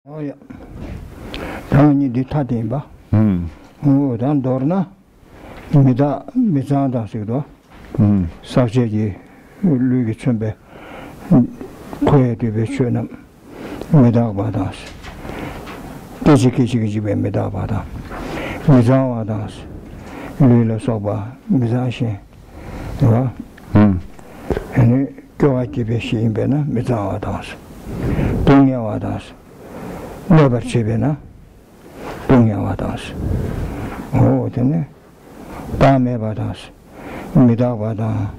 Oh yeah. 당연히 디타딘 봐. 단 dorna. 미자다 식도. 사제지 루기 준비. 코에 되게 쉬는 미다 받아서. 디지키지 집에 미다 받아. 미자와다. 루이를 써봐. 미자시. 어? 아니 교회 집에 시인배나 미자와다. 동야와다. 너버 집에나 동야와다. 오, 되네. 다음에 받았어. 미다 받아.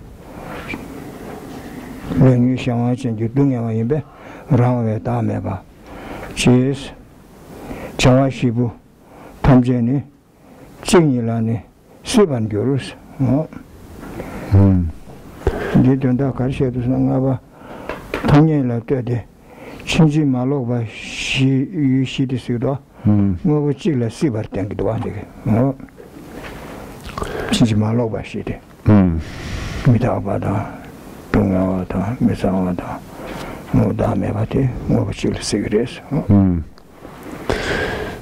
랭이 샤와진 동야와 임배 라오에 다음에 봐. 지스 자와시부 탐제니 찡이라니 수반 교르스. 이제 된다 가르쳐도 상가봐. 당연히 때데 친지 말로봐 시디스도 뭐 찍을 시버 땡기도 와되게. 친지 말로봐 시디. 미다바다 동야와다 미사와다 뭐 다음에 봐대 뭐 찍을 시그레스.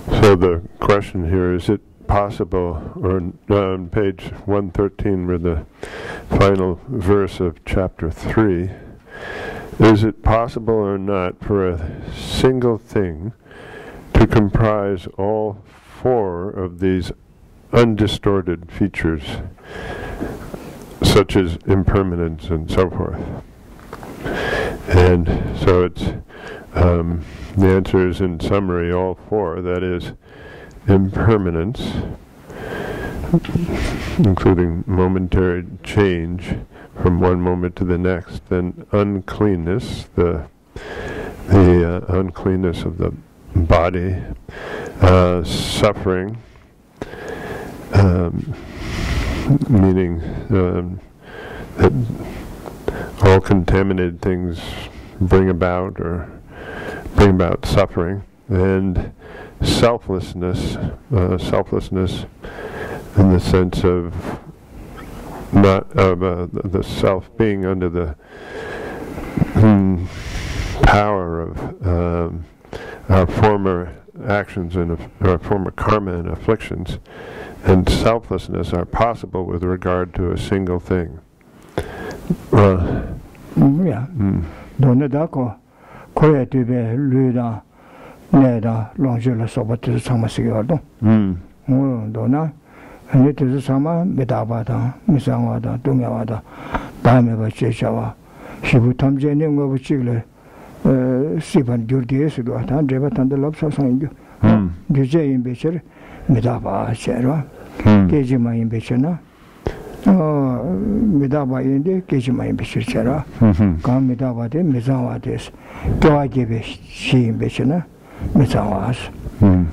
So the question here, is it possible, or on page 113, where the final verse of chapter 3, is it possible or not for a single thing to comprise all four of these undistorted features, such as impermanence and so forth? And so it's the answer is, in summary, all four. That is, impermanence, including momentary change from one moment to the next, then uncleanness, the uncleanness of the body, suffering, meaning that all contaminated things bring about suffering, and selflessness, selflessness in the sense of not the self being under the power of our former actions and our former karma and afflictions, and selflessness are possible with regard to a single thing. 코에 뒤에 루다 내다 롱줄을 써버트 상마시거든. 너나 아니 뜻을 상마 메다바다 미상와다 동야와다 다음에 버치셔와 시부 탐제는 거 붙이래 시반 줄디에서도 다 제바탄들 럽사상이죠. 이제 임베처 메다바 셔와 계지마 임베처나 미다바인데 계지마 임베처라 감 미다바데 미상와데스 교화계배 시임베처나 미상와스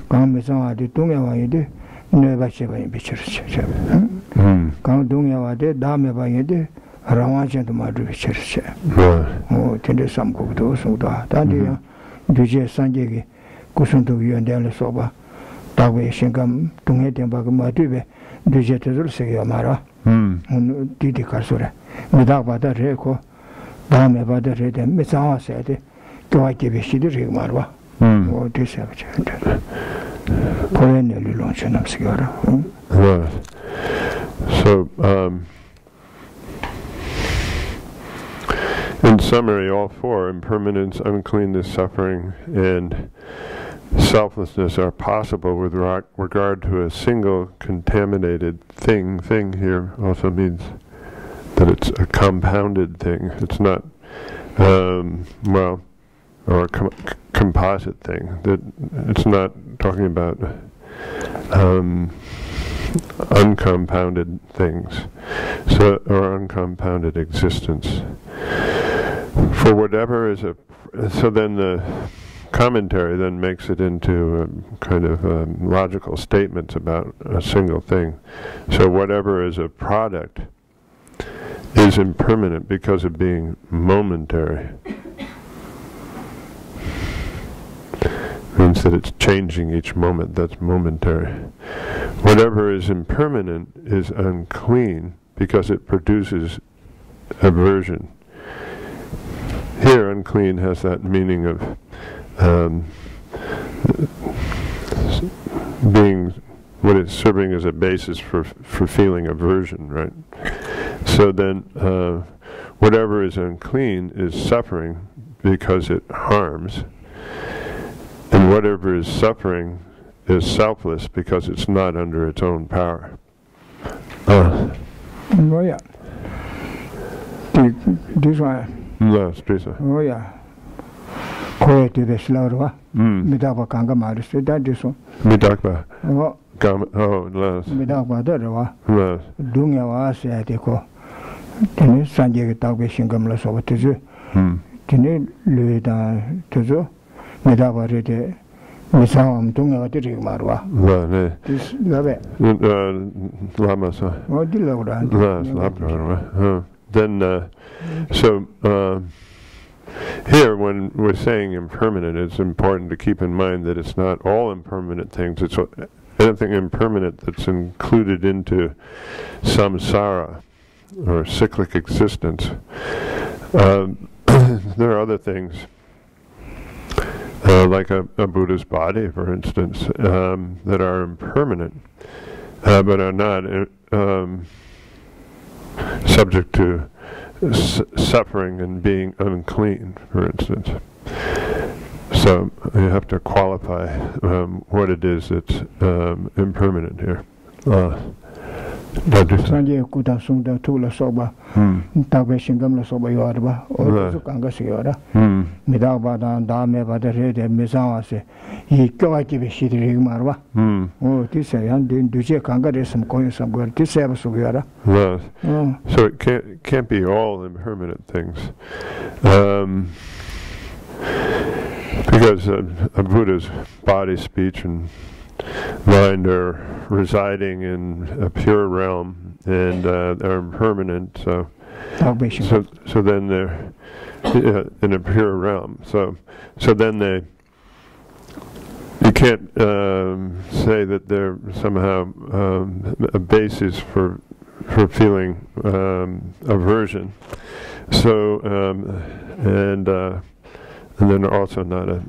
감 미상와데 동야와인데 네바체바 임베처르체 감 동야와데 다메바인데 라와젠도 마르베처르체 텐데 삼고도 소다 다디야 뒤제 산제게 구순도 위원대를 써봐 다we 신감 동해된바가 마드베 뒤제들을 세게 말아 디디 가서래 미다바다 레고 다음에 받아 레데 미상와세데 교화계배 시들이 말와 디세버체 코엔엘이 론천함스가라. So in summary, all four, impermanence, uncleanness, suffering, and selflessness, are possible with regard to a single contaminated thing. Thing here also means that it's a compounded thing. It's not, or a composite thing. That it's not talking about uncompounded things, or uncompounded existence. For whatever is so then the commentary then makes it into kind of logical statements about a single thing. So whatever is a product is impermanent because of being momentary. Means that it's changing each moment, that's momentary. Whatever is impermanent is unclean because it produces aversion. Here, unclean has that meaning of being what is serving as a basis for feeling aversion, right? So then whatever is unclean is suffering because it harms, and whatever is suffering is selfless because it's not under its own power. Oh yeah. This one. No, Strisa. Oh yeah. Koe to the slaughter. Midaba kanga maris. That is one. Midakba. Oh. Oh, yes. Midaba dera. Yes. Dunya was at the co. Tini Sanjay Thabkhe Shingamla Soba Tuzu. Tini Luida Tuzu. Midaba rete. Misawam Tunga Tiri Marwa. This Lave. Lamasa. Oh, Dilora. Then, here, when we're saying impermanent, it's important to keep in mind that it's not all impermanent things. It's anything impermanent that's included into samsara, or cyclic existence. There are other things, like a Buddha's body, for instance, that are impermanent, but are not subject to suffering and being unclean, for instance. So you have to qualify what it is that's impermanent here. Sanjay Kuta Sunda Tula Soba, Thabkhe Shingamla Soba Yorba, or Kangasiyora, Midaba Dame Badare, Mizawase, he Kawaki Shitri Marwa. Oh, this and then Duce Kanga, some coins, some good, this ever Sugiara. So it can't be all impermanent things. Because a Buddha's body, speech, and mind are residing in a pure realm, and they're impermanent. So then they're in a pure realm. So then you can't say that they're somehow a basis for feeling aversion. So and then also not a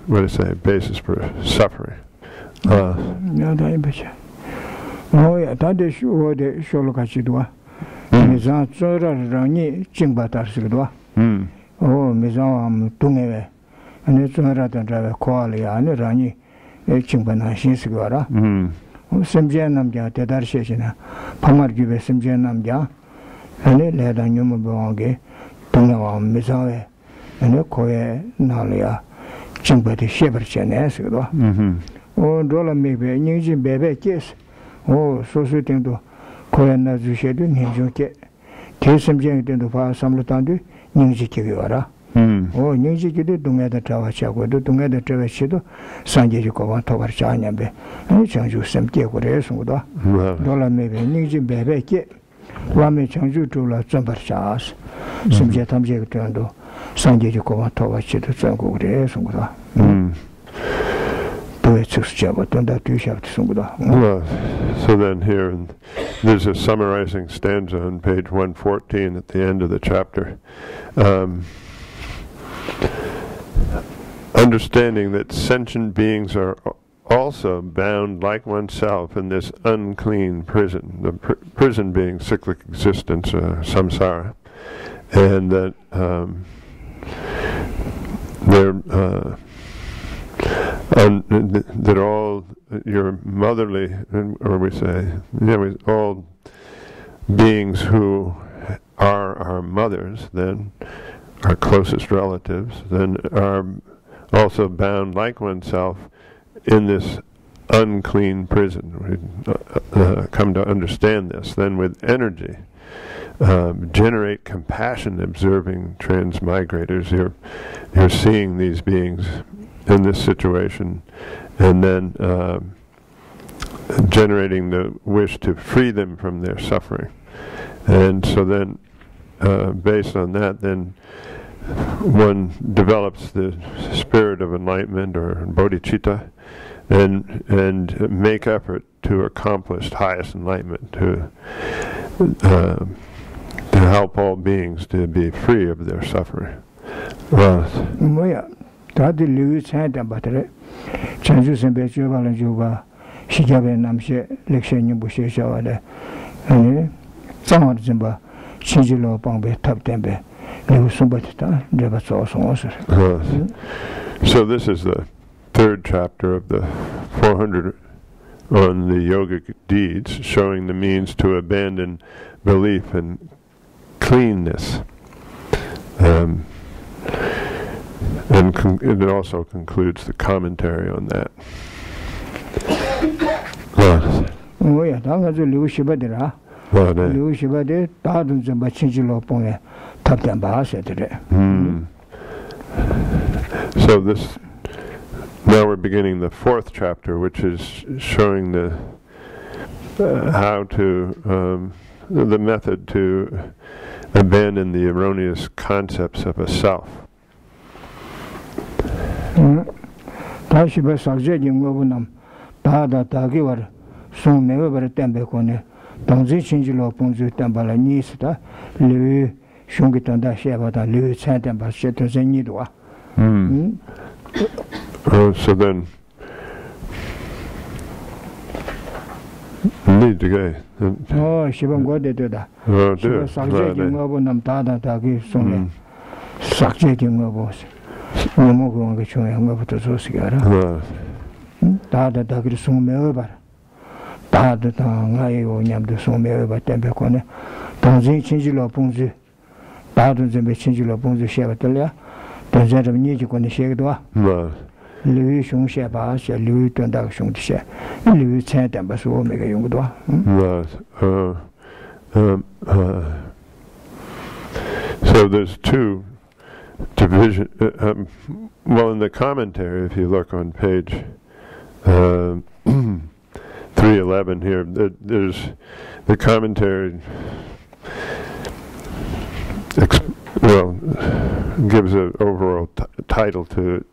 what do I say, basis for suffering. Oh yeah, that is what the Sholokachidwa. Mizan Zora Rani Chingbatar Sigdwa. Oh, Mizan Tungewe. And it's rather than drive a qualia and Rani Chingbana Shinsigara. Simjanamja, Tedar Sheshina, Pamar give a Simjanamja, and it led a Numabonge, Tungawa, Mizawe, and a Koe Nalia, Chingbati Sheberchen Esigwa. Oh, Dola maybe a Ninjin baby kiss. Oh, so sitting to Koyana Zushedu, Ninjuke. Tisam Jang to Fa Samlutandu, Ninjikivara. Oh, Ninjiki don't get the Tavachago, don't get the Tavashido, Sanjiko, Tovarchanyabe, and Chanju Semke Koresuda. Dola maybe Ninjin baby kit. Rami Chanju to La Zambarchas, some Jetam Jekando, Sanjiko, Tovachido, Sango Resuda. So then here, there's a summarizing stanza on page 114 at the end of the chapter. Understanding that sentient beings are also bound like oneself in this unclean prison, the prison being cyclic existence, samsara, and that they're that all your motherly, or we say, all beings who are our mothers, then our closest relatives, then are also bound like oneself in this unclean prison. We come to understand this. Then with energy, generate compassion observing transmigrators. You're seeing these beings in this situation, and then generating the wish to free them from their suffering. And so then, based on that, then one develops the spirit of enlightenment, or bodhicitta, and make effort to accomplish highest enlightenment, to help all beings to be free of their suffering. 다들 리뷰 차이다 바트레 전주선 배주발은 주가 시작에 남시 렉션이 부셔셔와래 아니 상황을 좀 봐. 신질로 방배 탑된배 리뷰 숨바트다 내가 소송어서. So this is the third chapter of the 400 on the yogic deeds, showing the means to abandon belief and cleanness. And it also concludes the commentary on that. Oh yeah, that's a little shibadira. Little shibade, Tadun and Bachinjilo Pone, Taptan Bahaset. So this, now we're beginning the fourth chapter, which is showing the how to, the method to abandon the erroneous concepts of a self. Tashiba Sarjim Governam, Tada Tagivar, soon never Tembekone, Donzi Chinjilo Punzu Tambala Nisita, Liu Shungitanda Shevata, Liu Santamba Shetanidwa. So then, need to go. Oh, Shivan got it to that. Oh, dear. Sarjim Governam Tada Tagi, soon Sarjim Govos. No going to show him over to Zosigara. Tada Tagi soon me over. Tada Tangai or Yam the soon me over Tembekone. Donzi Chinjilo Punzu. Tadun and Chinjilo Punzu Shevatalia. Donzet of Niji on the Shegdwa. Louis Shung Sheba, Louis Tunda Shung She, Louis Santam Basu Mega Yungdwa. So there's two division. Well, in the commentary, if you look on page 311 here, there's the commentary. Gives an overall title to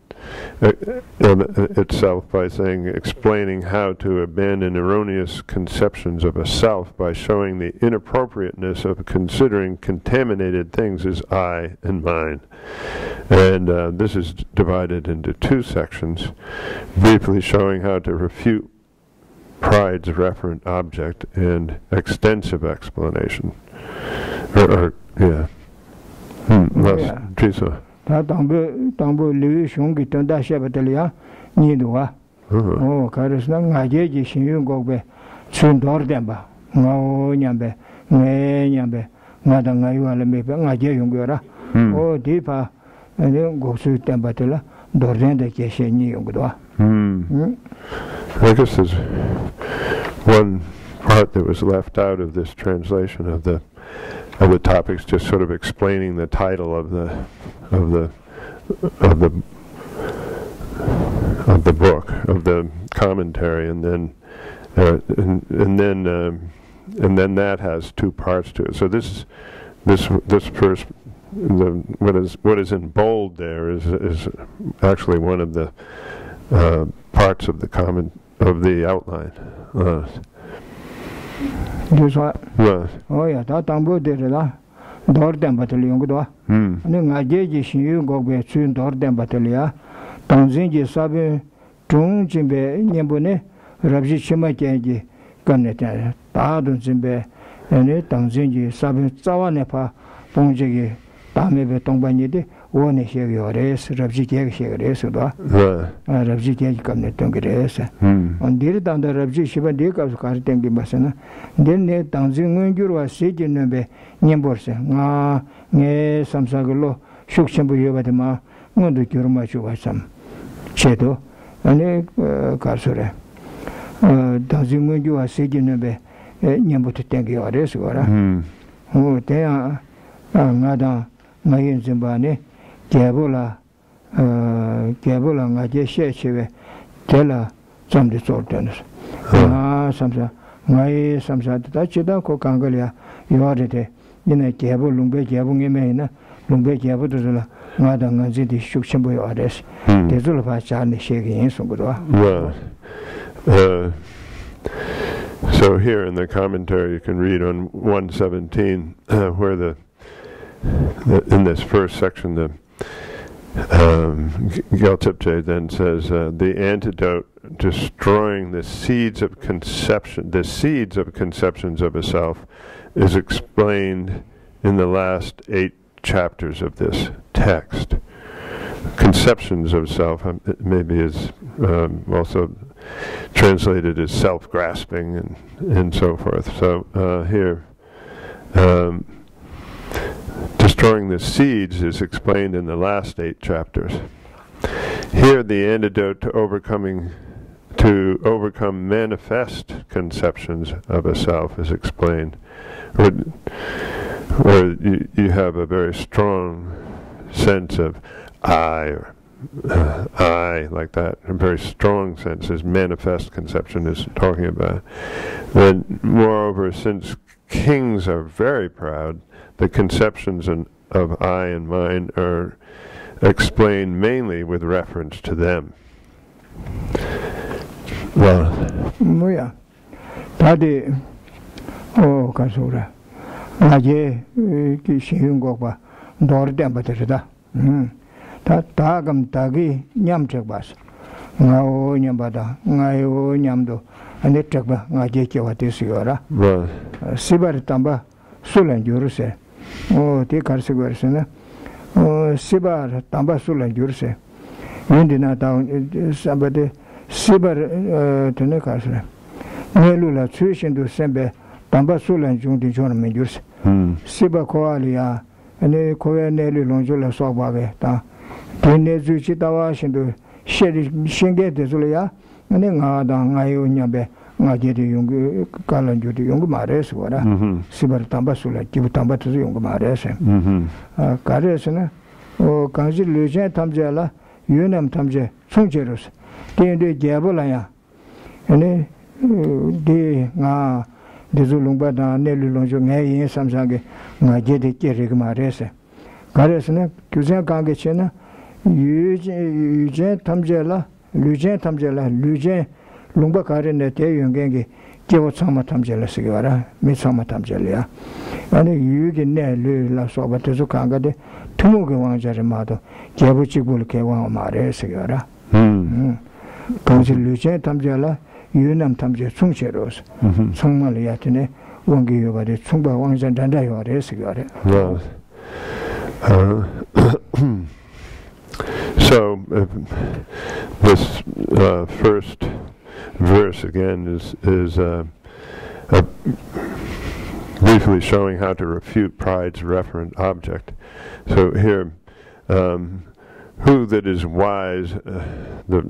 itself by saying, explaining how to abandon erroneous conceptions of a self by showing the inappropriateness of considering contaminated things as I and mine. And this is divided into two sections, briefly showing how to refute pride's referent object and extensive explanation. Tambo Louis Shungi Tunda Shebatalia, Nidua. Oh, Karisna, Najeji, Shin Gobe, Sun Dordemba, No Nyambe, Nyambe, Nadangayua, Naje Yungura. Oh, deeper, and then go to Tembatilla, Dorden de Geshe Yungua. I guess there's one part that was left out of this translation of the topics, just sort of explaining the title of the book, of the commentary, and then that has two parts to it. So this first, what is in bold there is actually one of the parts of the outline. Oh yeah, that Tambo did it. Dordem Battalion Gudwa. Najeji Shin go be soon Dordem Battalia. Tanzinji Sabe, Trung Jimbe, Yambone, Rabji Chimaji, Ganeta, Tadun Zimbe, and Tanzinji Sabe, Zawanepa, Ponjigi, Tamebe Tongbani, one here your race, Rabji Shegres, Rabji Ganeton. On did down the Rabji Shiba Dick of Kartengi Basana. Then they Tanzing was sitting in the Nimborse, Ne Samsagolo, Shukshambu Yavadama, Mundu Kurmachu was some Cheto, and a Karsure. Tanzing was sitting in the Nimbuti Tangi or Resora. Oh, they are Nada, Mayan Zimbani. Gabula Geshe Yeshe Tella some disorders. Some Tachida Kokangalia, you are it in a Gabu Lumbe Gabung Emena, Lumbe Gabudula, Madame Nazidi Shukshambu Odes, the Zulfa Charlie shaking in Sungudwa. So here in the commentary you can read on 117 where in this first section Gyaltsepche then says, the antidote destroying the seeds of conceptions of a self is explained in the last 8 chapters of this text. Conceptions of self maybe is also translated as self-grasping and so forth. So here, destroying the seeds is explained in the last 8 chapters. Here, the antidote to overcome manifest conceptions of a self is explained, where you have a very strong sense of I, or I, like that, a very strong sense, as manifest conception is talking about. Then, moreover, since kings are very proud, the conceptions of I and mine are explained mainly with reference to them. Well, 뭐야? 다들 가서라. 아제 그 쉬운 거 봐. 너를 땜버들다. 다 감다기 냠적 봐서. 나오 냠바다. 나요 냠도 안에 적봐. 나제 깨와 됐어요라. 뭐 시바르 담바 술은 주르세. 대 가르쳐 버스나. 시바르 담바 술은 주르세. 인디나 다운 사바데 시바르 드네 가르쳐. 내루라 추신도 sembe 담바 술은 중디 존은 메주르세. 시바 코알이야. 아니 코에 내리 롱줄라 소바게 다. 돈내 주치 다와신도 신게 되줄이야. 아니 나다 나요 냐베 나제리 용구 칼란주디 용구 말해서 와라. 시바르 담바 술라 기부 담바 투 용구 말해서. 가르에서는 강지 르제 탐제라 유남 탐제 총제로서. 대대 개불아야. 아니 대가 대줄롱바다 내르롱조 내인 삼상게 나제데 깨르그 말해서. 가르에서는 교생 관계체는 유제 탐제라 류제 탐제라 류제 롱바 가르네 대용경게 개워 참마 탐제라 쓰기와라 미참마 탐제리야 아니 유게 내르라 소바트서 강가데 투모게 왕자를 마도 개부직불 개왕 말해 쓰기와라 강지 류제 탐제라 유남 탐제 충체로서 정말 야트네 원기 요바데 충바 왕자 단다요래 쓰기와라. So this first verse again is briefly showing how to refute pride's referent object. So here, who that is wise, the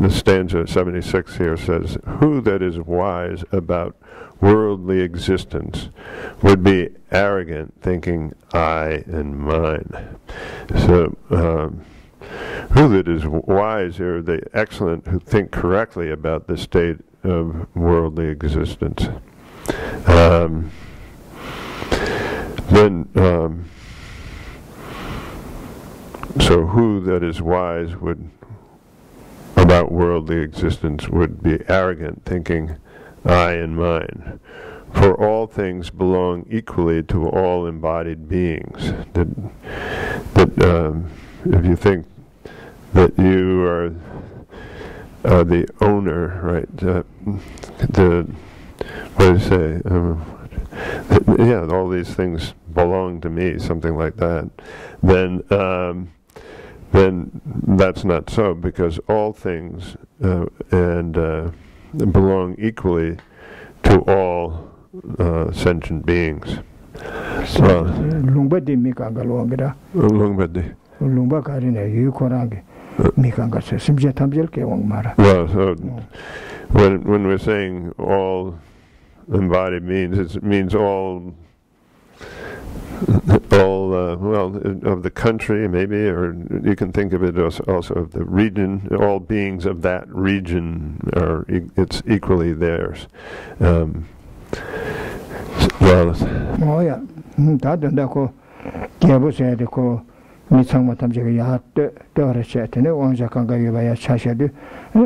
stanza 76 here says, who that is wise about worldly existence would be arrogant, thinking I and mine. So, who that is wise here, the excellent who think correctly about the state of worldly existence. So who that is wise about worldly existence would be arrogant, thinking I and mine. For all things belong equally to all embodied beings. That if you think that you are the owner, right? What do you say? Yeah, all these things belong to me, something like that. Then that's not so, because all things belong equally to all sentient beings. Lungbadi mikanga longira. Lungbadi. Lungba karine yukorange mikanga se simje tamjel ke wangmara. Well, so when we're saying all embodied beings, it means all of the country, maybe, or you can think of it also of the region. All beings of that region it's equally theirs. Oh yeah, that ko kiabu said ko 미창마 탐제가 야때 떠르셔테네 원작한가 유바야 차셔도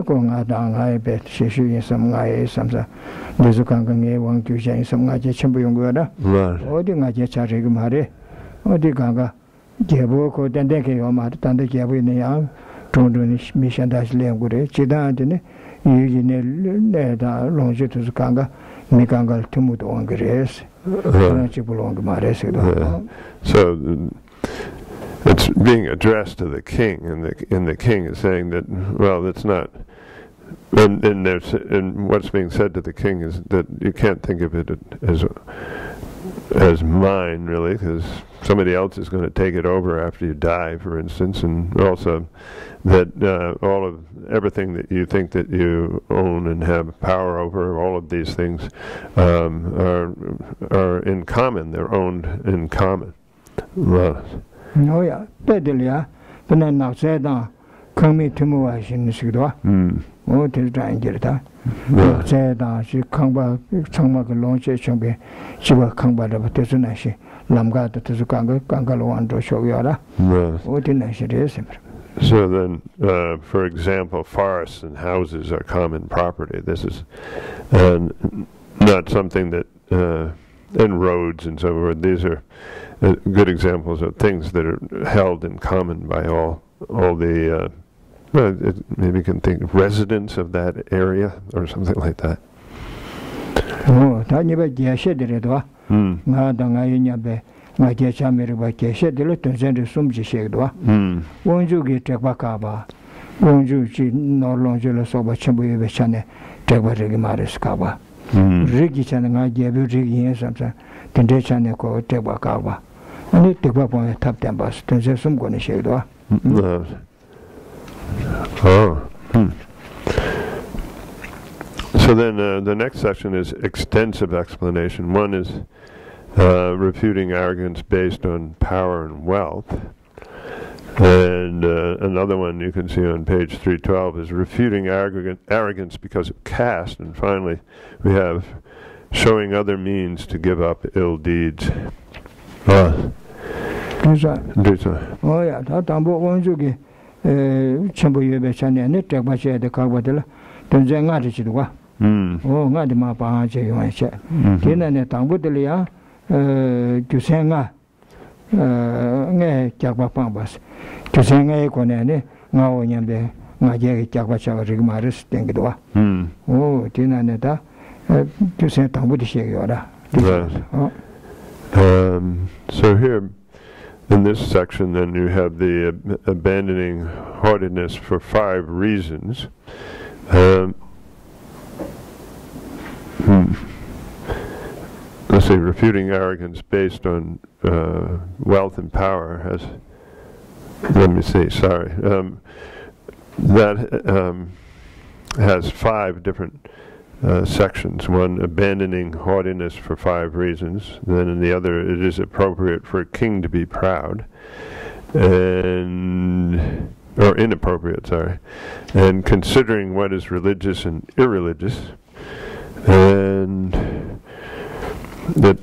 ko ngada be sheshi samngae samsa 내주강강에 왕주장이 섬가제 전부 용거다. 어디 가제 차례금 하래. 어디 가가 Jabo Dendeke Omar, Tanda Jabu in the young, Tondunish Mission Dash Langure, Chidantine, Leda, Longitus Kanga, Mikangal Tumut Ongres, So it's being addressed to the king, and the king is saying that, well, that's not. And what's being said to the king is that you can't think of it as mine, really, because somebody else is going to take it over after you die, for instance, and also that everything that you think that you own and have power over, all of these things are in common. They're owned in common. Oh yeah, Pedelia, but then now said, come me to move in the Sudwa. Oh, to try and get it out. Said, she come back, some of the launch, she will come by the Tesunashi, Lamgata to Zukanga, Kankalo, and Shoyara. What in it is. So then, for example, forests and houses are common property. This is not something that, and roads and so forth. These are good examples of things that are held in common by all the, maybe you can think residents of that area or something like that. Oh, Tanya Geshe Yeshe Thabkhe. My Geshe Yeshe Thabkhe, send a sum Shegdwa. Won't you get Tekbakaba? Won't you see no longer so much Chambu Chane, Tekbarimaris Kaba? Rigi Chan, I gave you Rigi something, Tendechane call Tekbakaba. And it took up on the top tempers, to some going to Shegdwa. So then the next section is extensive explanation. One is refuting arrogance based on power and wealth. And another one you can see on page 312 is refuting arrogance because of caste. And finally, we have showing other means to give up ill deeds. Oh yeah, Tambo won't you get Chambu Yubechane and Tekbache the Kawatella, Tanzanga. Oh, Nadima Pahache, you might say. Tina Tambudelia, Tusenga, Jakapambas, Tusenga Konene, now in the Maja Jakacha Rigmaris, Tengdua. Oh, Tina Neta, Tusen Tambudishi Yoda. So here, in this section, then you have the abandoning haughtiness for 5 reasons. Let's see, refuting arrogance based on wealth and power has, let me see, sorry, that has 5 different sections. One, abandoning haughtiness for 5 reasons. Then in the other, it is appropriate for a king to be proud, and or inappropriate, sorry, and considering what is religious and irreligious, and that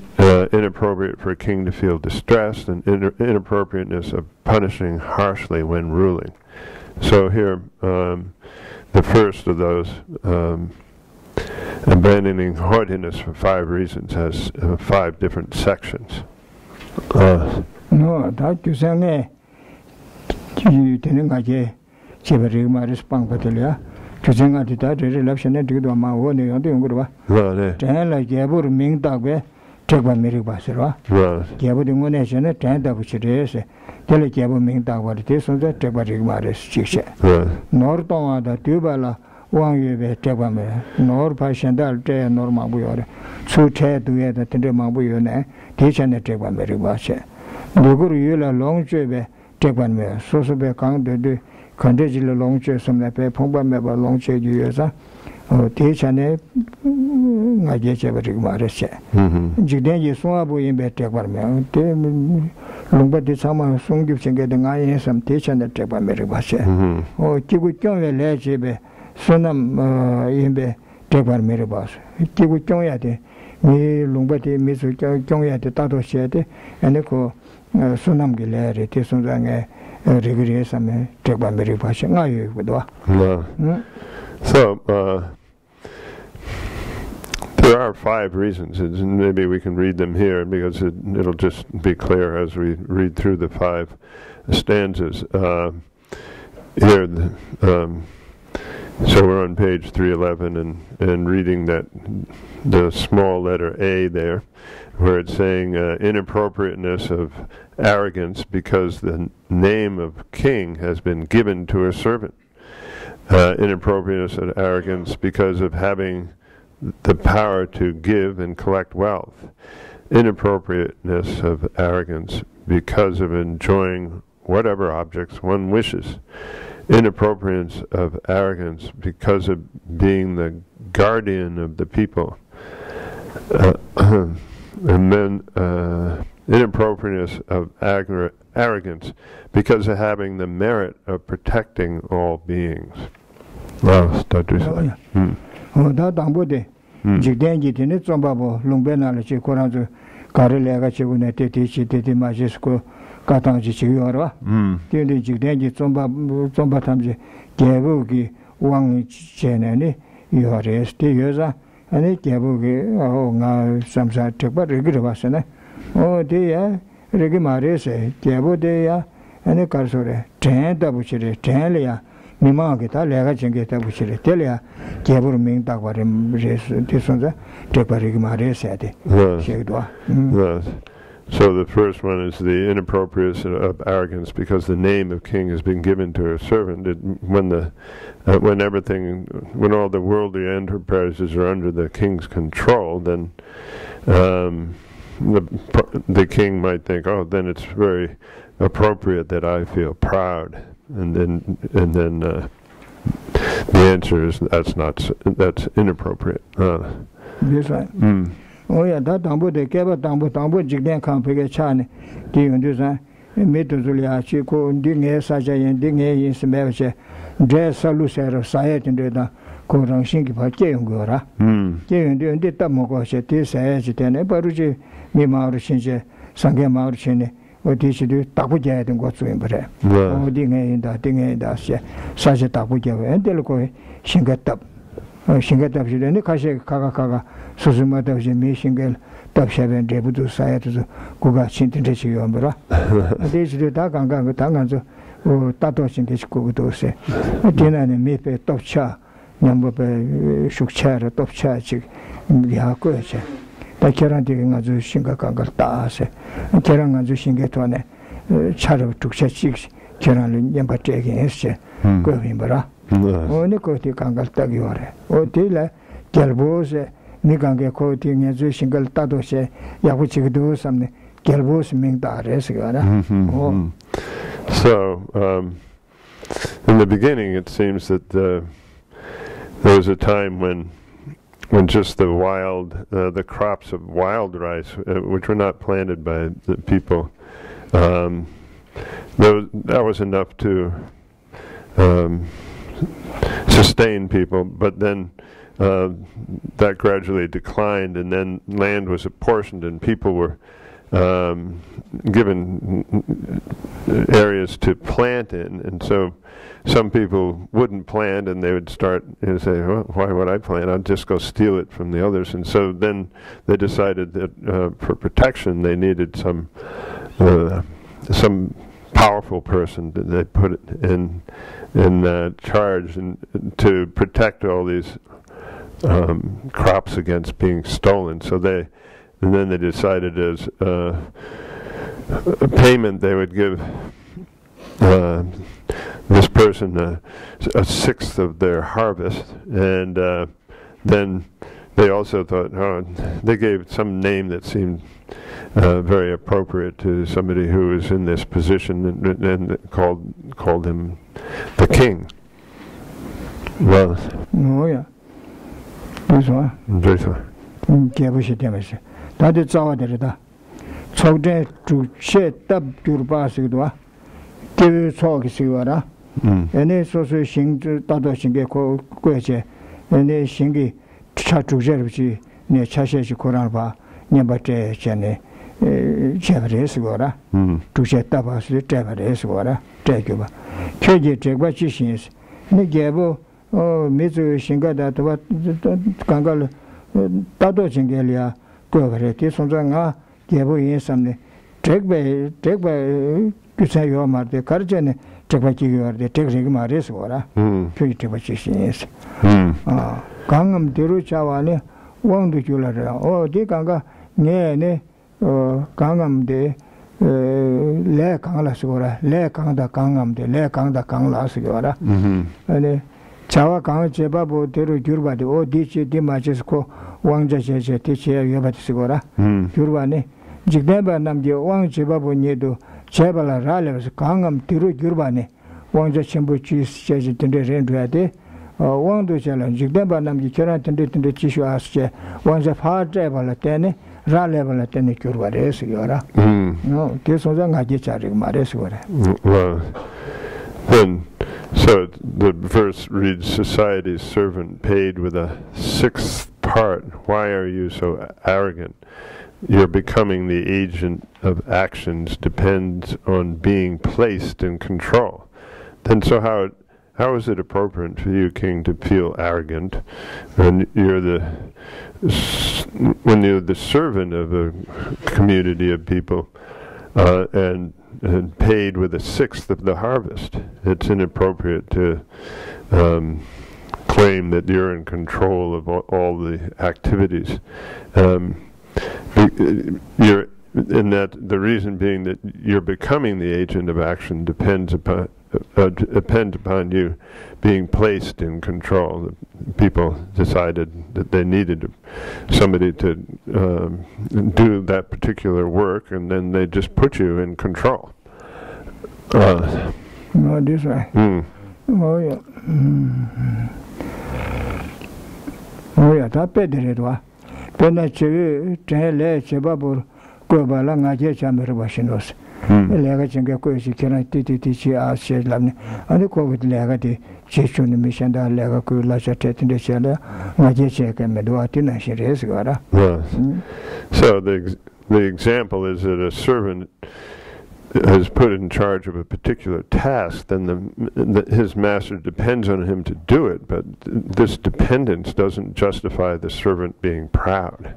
inappropriate for a king to feel distressed, and inappropriateness of punishing harshly when ruling. So here, the first of those, abandoning haughtiness for 5 reasons, has 5 different sections. No, that you say, you didn't get Chibarimaris Pankatelia. To sing at that election and to do my own on the Ungurva. Ten like Yabu Ming Dagbe, take by Miri Basra. Yabu the Monation, a tent of which it is, tell it Yabu Ming Dag what it is on the Tebarimaris Chiche. Norton the Tubala, 1 year Tebame, nor Pashandal, nor Mabuyor, 2 chair to get at the Mabuyone, teach and take by Miri Bashe. The Guru Yula long jebe, take by me, so be count the Condegil long chair, some Pomba member long chair user, or teach and I get every Maris. Jiden, you saw in bed take by me. Long but did someone soon give and getting I some teach and take by Mary Bashe. Oh, Kikuchon, a legib, Sonam in bed take by Mary Bass. Kikuchon yate, me Lumbati, Miss Jong at the Tato Shete, and echo Sonam Gilare, Tissonga. Take by Mary Passion. So, there are are 5 reasons, and maybe we can read them here because it'll just be clear as we read through the 5 stanzas. Here, so we're on page 311 and reading that the small letter A there, where it's saying inappropriateness of arrogance because the name of king has been given to a servant. Inappropriateness of arrogance because of having the power to give and collect wealth. Inappropriateness of arrogance because of enjoying whatever objects one wishes. Inappropriateness of arrogance because of being the guardian of the people. And then inappropriateness of arrogance because of having the merit of protecting all beings. Wow, start to say. Da dambo de jigdengi tene zombabo lungbena le chi koranzo karelega chi une teti chi teti majisko katanji chi yorwa. Tene jigdengi zomba tamje gebugi wang chenene yores te yoza ane gebugi nga samsa tekba regire basene. O de ya regi marese gebu de ya ane karsore ten dabuchire ten le ya 미망하게다 내가 정게다 부시래 tel야 개불 명다과를 대선자 대바리기 말해야 돼. So the first one is the inappropriateness of arrogance because the name of king has been given to a servant. When all the worldly enterprises are under the king's control, then the king might think, oh, then it's very appropriate that I feel proud. And then the answer is that's inappropriate. That's right. Oh yeah, that dambo de keba dambo jigden kampege chane di undusa metuzulia chiko dinge saja yen dinge yismeche de salusero sayetin de da korang shingi pa keyungora. Keyunde de tamogo che ti saye tene baruji mi mauru shinje sange mauru chene 어디시도 딱부져야 된 것 중에 그래. 어디에다 등에다 사실 딱부져야 엔들고 신경답 신경답시더니 가시 가가 수수마다 이제 미신경 답샤변 대부도 사야도 그가 신진대시 요ඹ라. 어디시도 다 강강 당간서 따도신 대시고도 세. 어디나네 미페 떡차 넘버베 숙차를 떡차지 미하고지. 다 계란되게 아주 심각한 걸 따세. 계란 아주 신경토네 차로 tuk차씩 계란을 연바되게 했어. 그거 봐라. 어느 거기 강갈 딱이 와래. 어디래 결보세 니강게 거기 아주 신경 따도세 야부치기도 삼네. 결보스 명다래서가라. So in the beginning it seems that there was a time when just the crops of wild rice, which were not planted by the people, that was enough to sustain people, but then that gradually declined, and then land was apportioned and people were given areas to plant in, and so some people wouldn't plant, and they would start say, well, why would I plant? I'll just go steal it from the others. And so then they decided that for protection they needed some powerful person that they put in charge to protect all these crops against being stolen. So then they decided as a payment they would give this person a sixth of their harvest, and then they also thought, they gave some name that seemed very appropriate to somebody who was in this position, and called him the king. Well, oh yeah, this one. Geshe Yeshe. That is our data. So they to set up your basket. Give talk siwara. Any social thing to Tado Shinge Koche, any Shingi Chatujerchi, near Chashe Koranba, Nabate Chene, Chevares Gora, to set up as the Chevares Gora, take over. Keji take what she is. Negabo, Mizu Shinga that what Kangal Tato Chingelia, Govere, Songa, Gabo Yesam, take by Kusayo Marte, Karjan, take by Kigur, the Texig Maris, or Puritivachis. Gangam Deru Chavane, one to Jula, oh, Dikanga, Ne, Gangam de Le Kangla Sura, Le Kanga Kangam, de Le Kanga Kangla Sigora, and Chava Kang Chebabu, Deru Jurba, the O Dichi Dimachesco, Wang Jache, Teacher Yabat Sigora, Jurvane, Jigdeba Namdi, Wang Chebabu Nedo, Chabala Ralevs, Kangam, Tiru Jurbane, Wang Jachimbu Cheese, Chase, Tende Renduade. One to challenge, Jigdeba Namdi Kera tended to the tissue asche, one's a hard level at 10, ra level at 10 curvares, Yora. No, this was a Gajichari Mares. Well, then, so the verse reads, Society's servant paid with a sixth part. Why are you so arrogant? Your becoming the agent of actions depends on being placed in control. Then, so how is it appropriate for you, King, to feel arrogant when you're the servant of a community of people and paid with a sixth of the harvest? It's inappropriate to claim that you're in control of all the activities. You're in that the reason being that you're becoming the agent of action depends upon you being placed in control. The people decided that they needed somebody to do that particular work, and then they just put you in control. No, this way. Oh yeah. Oh yeah, that better. Pena Chevi, Tele, Chebabur, Gobala, Naja Chamerabashinos. Legachinga Koshi can teach us, said Lamni, and the COVID legati, Chichun mission, the Legaku, Lasha Tet in the Chella, Naja Check and Meduatina, she is Gara. So the example is that a servant is put in charge of a particular task, then his master depends on him to do it, but this dependence doesn't justify the servant being proud.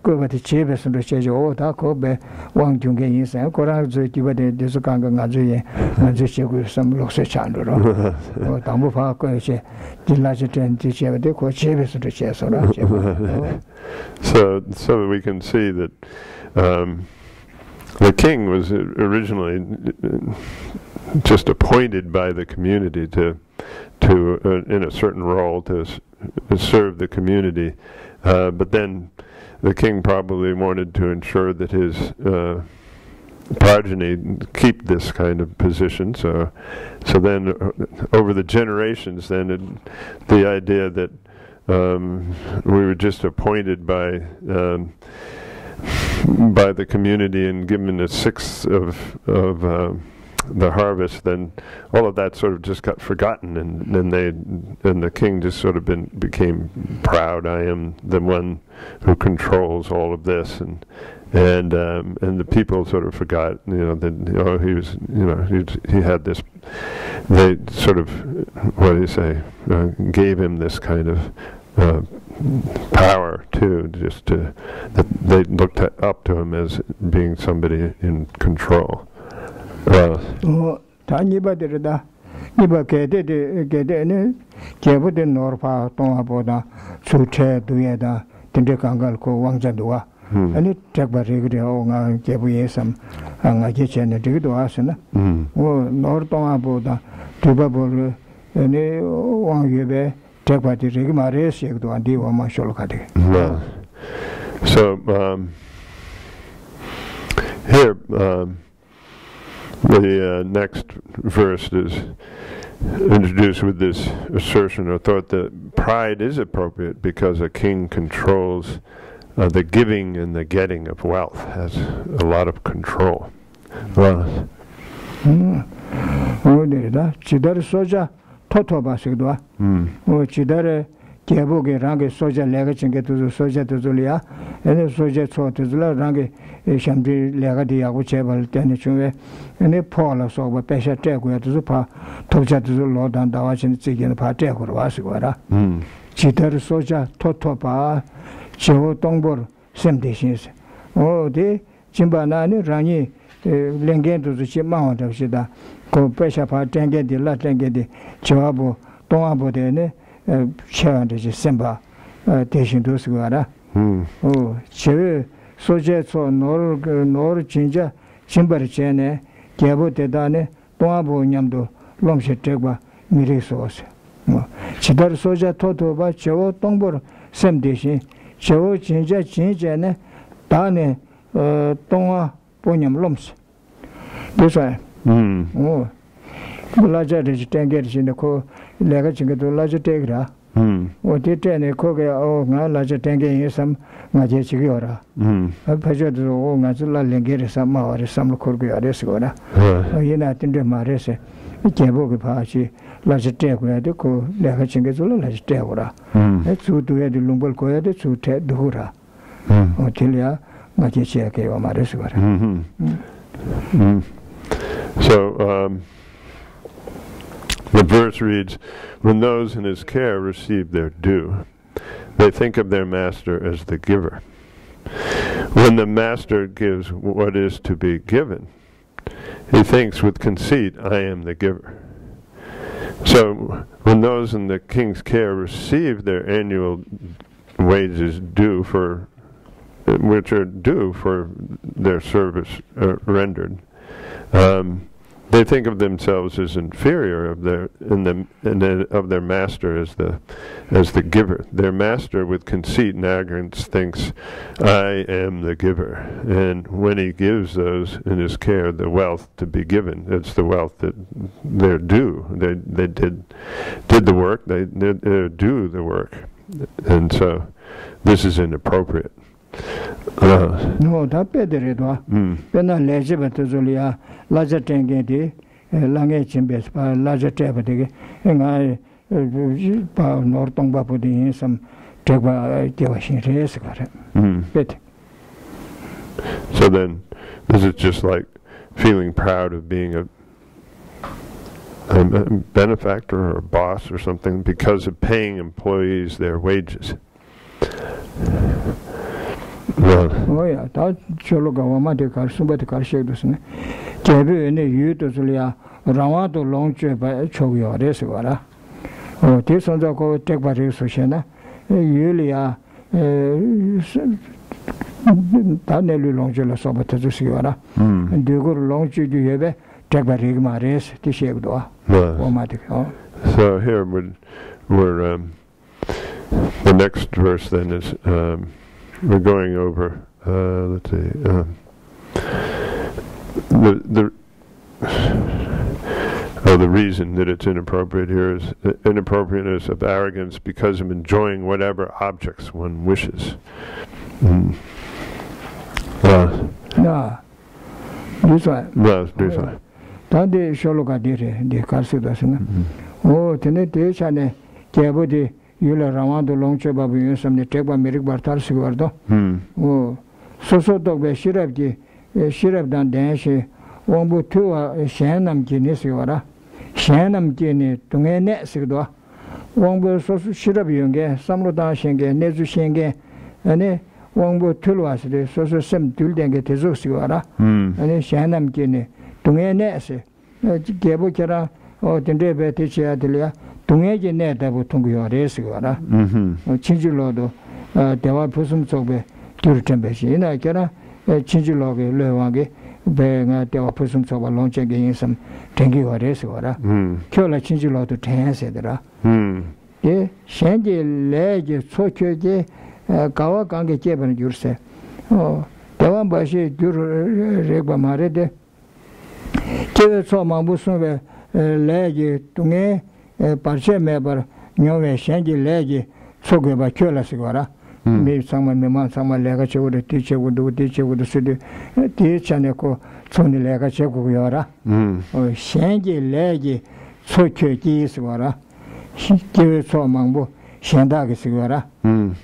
Go to Chibas and the Chase, oh, Taco, Wang Junga inside, Koran, give it this Ganga and the Chick with some looks at Chandra. Or Tamufa, the larger ten teacher, they call Chibas and the Chase. So we can see that the king was originally just appointed by the community to in a certain role to serve the community, but then the king probably wanted to ensure that his progeny keep this kind of position. So then over the generations, then the idea that we were just appointed by the community and given a sixth of the harvest, then all of that sort of just got forgotten, and then the king just sort of became proud. I am the one who controls all of this, and the people sort of forgot, that he was, he had this. They sort of, what do you say, gave him this kind of power too, that they looked up to him as being somebody in control. Taniba did that. Niba get it, Jebu Norpa, Tongaboda, Suche, Duyeda, Tindekangal, Wangzadua, and it took by Rigrio, Jebu Yesam, and I get and do Asana. Oh, Nortongaboda, Tubabur, and Wangube, take by the Rigmares, Yagdo, and Diva Masholkati. So, here, the next verse is introduced with this assertion or thought that pride is appropriate because a king controls the giving and the getting of wealth, has a lot of control. Oh, Chidar Soja, Toto Basigdua. Oh, Chidare, 개보게 랑게 소자 내가 챙겨도 소자 도줄이야 얘네 소자 초도줄라 랑게 샴비 내가 디하고 제발 때는 중에 얘네 포라서 뭐 배셔 떼고야 도파 도자도 로단 다와진 지기는 봐 떼고 와시고라 지들 소자 토토바 저 동볼 샘대신스 어디 진바나니 랑이 랭게도 지 마원답시다 그 배셔 봐 땡게디 라 땡게디 저하고 동아보대네 chevandeji semba deshin dosgara che soje so nor jinja chimbar chene gebo dedane toabo nyamdo lomshe tegba miri sose chidar soja toto ba chewo tongbor sem deshin chewo jinja jinjene dane tonga ponyam lomse dosa laja de tengger jine ko lega jinga do laja tegra o de tene ko ge o nga laja tengge yesam nga je chigi ora phaje do o nga zula lengere sam ma ore sam khor ge are sigora yena tinde mare se jebo ge phachi laja te ko de ko lega jinga zula laja te ora e chu du ye de lumbol ko ye de chu te dura o tilya nga je che ke o mare sigora so the verse reads, when those in his care receive their due, they think of their master as the giver. When the master gives what is to be given, he thinks with conceit, I am the giver. So when those in the king's care receive their annual wages due for, which are due for their service rendered, they think of themselves as inferior of their master as the giver. Their master, with conceit and arrogance, thinks, "I am the giver." And when he gives those in his care the wealth to be given, it's the wealth that they're due. They did the work. They're due the work, and so this is inappropriate. No, that better do. Pena legible Zulia, larger tangenti, lange chimbes, larger tabati, and I Norton Bapudi, some Teba race. So then, this is just like feeling proud of being a benefactor or a boss or something because of paying employees their wages. Oh yeah, that chologa wama de kar sumba de kar shek dusne. Jebe ne yu to zulia rawa to long che ba chogyo re se wara. Oh te sonja ko tek ba re so shena. Yu lia ta ne lu long che la so ba te su wara. De go long che ju yebe tek ba re ma re se ti shek do. Wama de. So here we're the next verse then is we're going over, let's see, the reason that it's inappropriate here is the inappropriateness of arrogance because of enjoying whatever objects one wishes. Yeah, this one. No, this one. Tadi sholoka dire de karsu dasna. Oh, tene te chane kebo de yula rawando longche babu yusamne tekba merik bartar sigwardo. Oh, so dogbe shirab ji shirab dan denshi wambu tuwa shenam ji ne sigwara. Shenam ji ne tunge ne sigdo. Wambu so shirab yunge samlo dan shenge nezu shenge ane wambu tulwa side so sem duldenge tezu sigwara. Ane shenam ji ne tunge ne se. Gebo kera o dende be techiya dilya 동해지 내다부 통구요 레스거라 친질로도 대화 부숨 속에 둘tembe시 이나게라 친질로게 레왕게 배가 대화 부숨 속에 롱체게 인섬 땡기고 레스거라 켜라 친질로도 대해세더라 예 현재 레게 소켜게 가와 관계 제반을 줄세 대화 바시 줄 레바 말에데 제서 마부숨에 레게 동해 parche mebar nyove shenji legi soge ba kyola sigora me sama me man sama lega chewde tiche wudu sudi tiche ne ko choni lega chegu yora shenji legi soke ki sigora ki so mangbo shendaga sigora,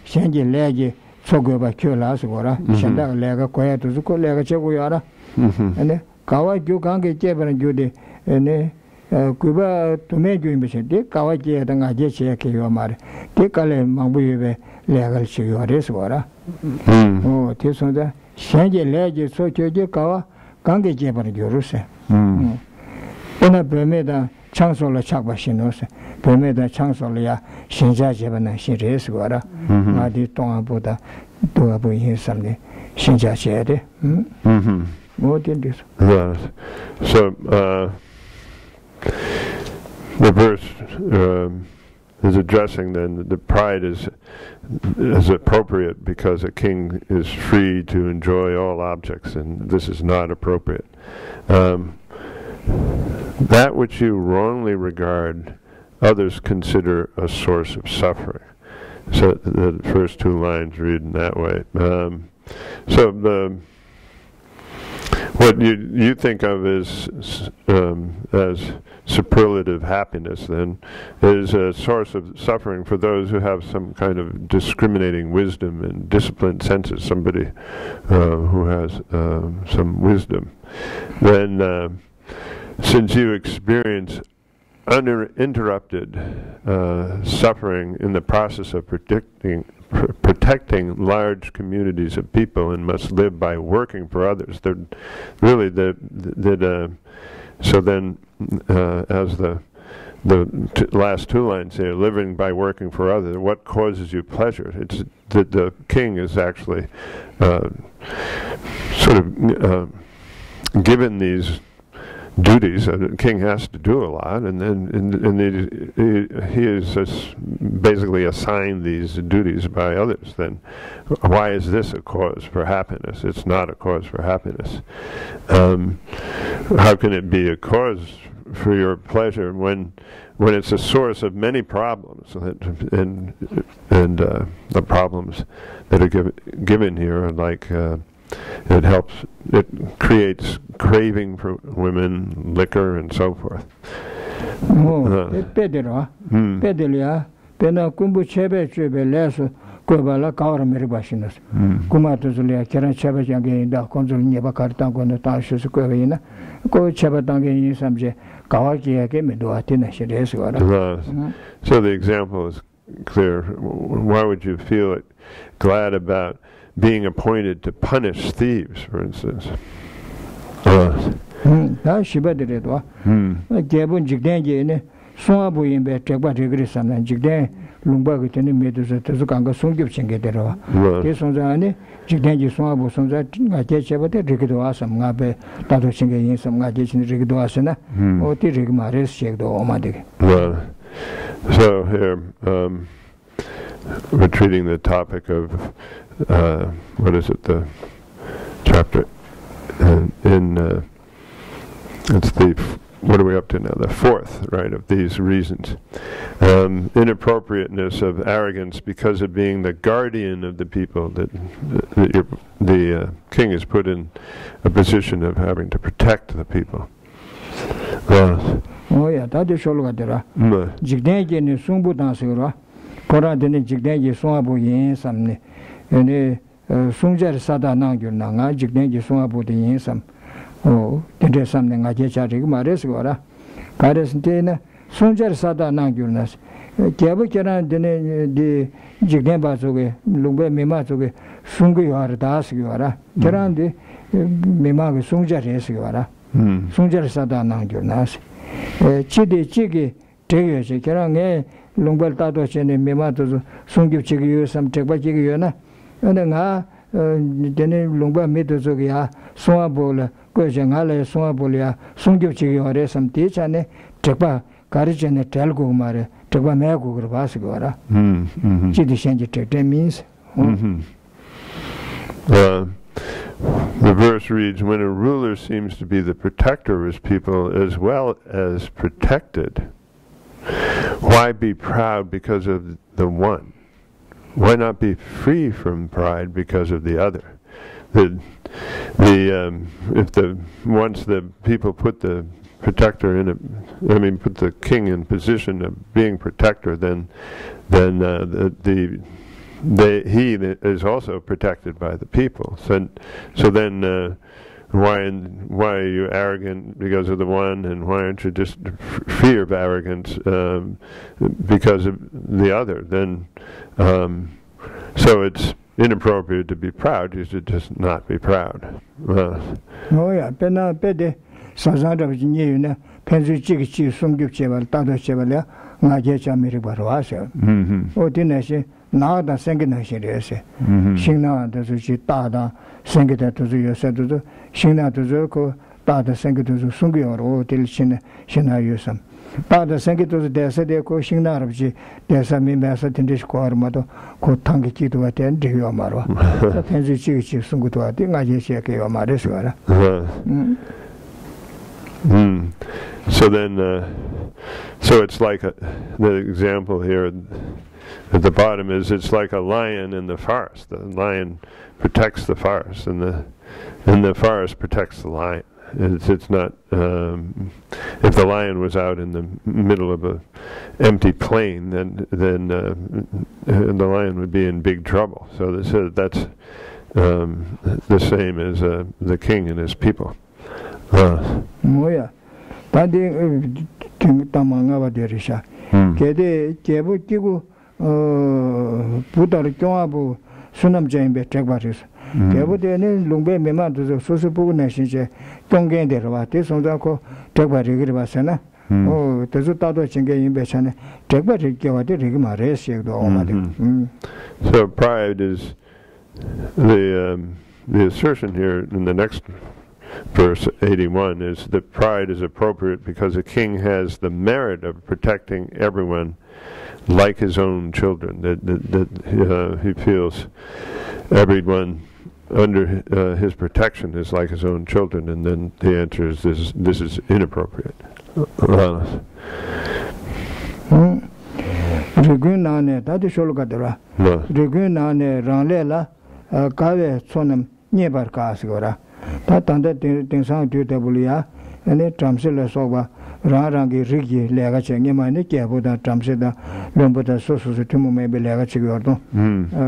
shenji legi sogoba kyola sigora, shendaga lega koya to zuko lega cheguyara, and kawa gyukange cheban jude, and kuba tume gyumbishe, de kawa jadanga jeche kiyomare, de kale mambuyube legal chigore sigora. Oh, tisonda, shenji legi so kyoje kawa, kange cheban gyuruse. Ona Burmeda Changsola Chakbashinos, Burmeda Changsolia, Shinja Jebana, Shiris Gora, Madi Tonga Buddha, Duabu in Sunday, Shinja Shede. What did this? So, the verse is addressing then the pride is appropriate because a king is free to enjoy all objects, and this is not appropriate. That which you wrongly regard, others consider a source of suffering. So the first two lines read in that way. What you think of as superlative happiness, then, is a source of suffering for those who have some kind of discriminating wisdom and disciplined senses. Somebody who has some wisdom, then. Since you experience uninterrupted suffering in the process of protecting large communities of people and must live by working for others, really so then as the last two lines say, living by working for others, what causes you pleasure? It's that the king is actually sort of given these duties. The king has to do a lot, and then he is basically assigned these duties by others. Then why is this a cause for happiness? It's not a cause for happiness. How can it be a cause for your pleasure when it's a source of many problems? And the problems that are given here are like it creates craving for women, liquor, and so forth. Pedelia, Pena Kumbu Chebe Chebe Leso, Kubala Kaura Meribashinas, Kumatuzulia, Keran Chabajang, Da Consul Nebakartan on the Tashus Kovina, Ko Chabatang in Samje, Kawaki came into Atina Shedes. So the example is clear. Why would you feel glad about being appointed to punish thieves, for instance? Shiba did it. Jabun Jigdan, Swabu in bed, Jabba Regressan, and Jigdan, Lumbag, and Medus, Tazukanga, Sungip Chingetera. This on the Anne, Jigdan Swabu, some that I catch about the Rigidoasam, Nabe, Tato Chingayin, some Gadgets in Rigidoasana, or Tirigmares, check the Omadic. So here, we're treating the topic of what is it? The chapter it's what are we up to now? The fourth, right, of these reasons. Inappropriateness of arrogance because of being the guardian of the people, that the king is put in a position of having to protect the people. Oh yeah, that is all Gadera. Jigdan Sumbu Dansura, Koran Jigdan Swabu Yin Samne, and Sunjar Sada Nangur Nanga, Jigdan Swabu the Yin Sam. Oh, there is something I get at Maresgora. Parestina, Sunjar Sada Nangurnas. Kiabukaran the Jignembazuge, Lumbe Mimatuge, Sungu or Dasgura, Kerandi Mimaga Sunjar Esgora, Sunjar Sada Nangurnas. Chidi Chigi, Tegge, Kerang, Lumbel Tato Chen, Mimato, Sungu Chigi, some Chekbachigana, and then Lumba Mitozugia, Swabola. Jangale Swabolia, Sungu Chigi or some teach and Tekba, Courage and Telgo Mare, Tekba Mago Vasgora. Chidi Shanji means. The verse reads, when a ruler seems to be the protector of his people as well as protected, why be proud because of the one? Why not be free from pride because of the other? Once the people put the protector in a, I mean, put the king in position of being protector, then he is also protected by the people. So then why are you arrogant because of the one, and why aren't you just free of arrogance because of the other? Then so it's inappropriate to be proud. You should just not be proud. Oh yeah, pede sazanda vjini ne penzu chi sungjup chebal tado chebal ngaje chamiri barwase. O dinase na da sengna shirese. Shingna da su ta da sengda tu yo sa tu shingna tu ko ta da sengda tu sungyo ro til shin shina yusam. Ta da sengda tu desa de ko shingna rabji desa mi masa tindish ko armado ko tangi chi tu aten diyo marwa. Penzu chi sungu tu ati ngaje che ke yo mare sura. So then, so it's like the example here at the bottom is it's like a lion in the forest. The lion protects the forest, and the forest protects the lion. It's not. If the lion was out in the middle of a empty plain, then the lion would be in big trouble. So that's the same as the king and his people. Moya, tadi tamanga baderisha. Kede kebu kigu putar kyoabu sunam jaimbe tekbaris. Kebu de ne lungbe mema tuzo sosupu nashinje tonggen derwa te sonda ko tekbari giribasana. Oh, tezu tado chinge imbe chane tekbari kyawade rigma resegdo omade. So pride is the assertion here in the next verse 81 is that pride is appropriate because a king has the merit of protecting everyone like his own children. That he feels everyone under his protection is like his own children, and then the answer is this is inappropriate. Regunane tadi sholgadra. Regunane ranlela kave sonam nyebar kaasgora. Tanda tingsang tu tabulia, ane tramsela soba, rangi rigi lega chenge mane kiabuda tramseda, lumbuda sosu timu maybe lega chigordo.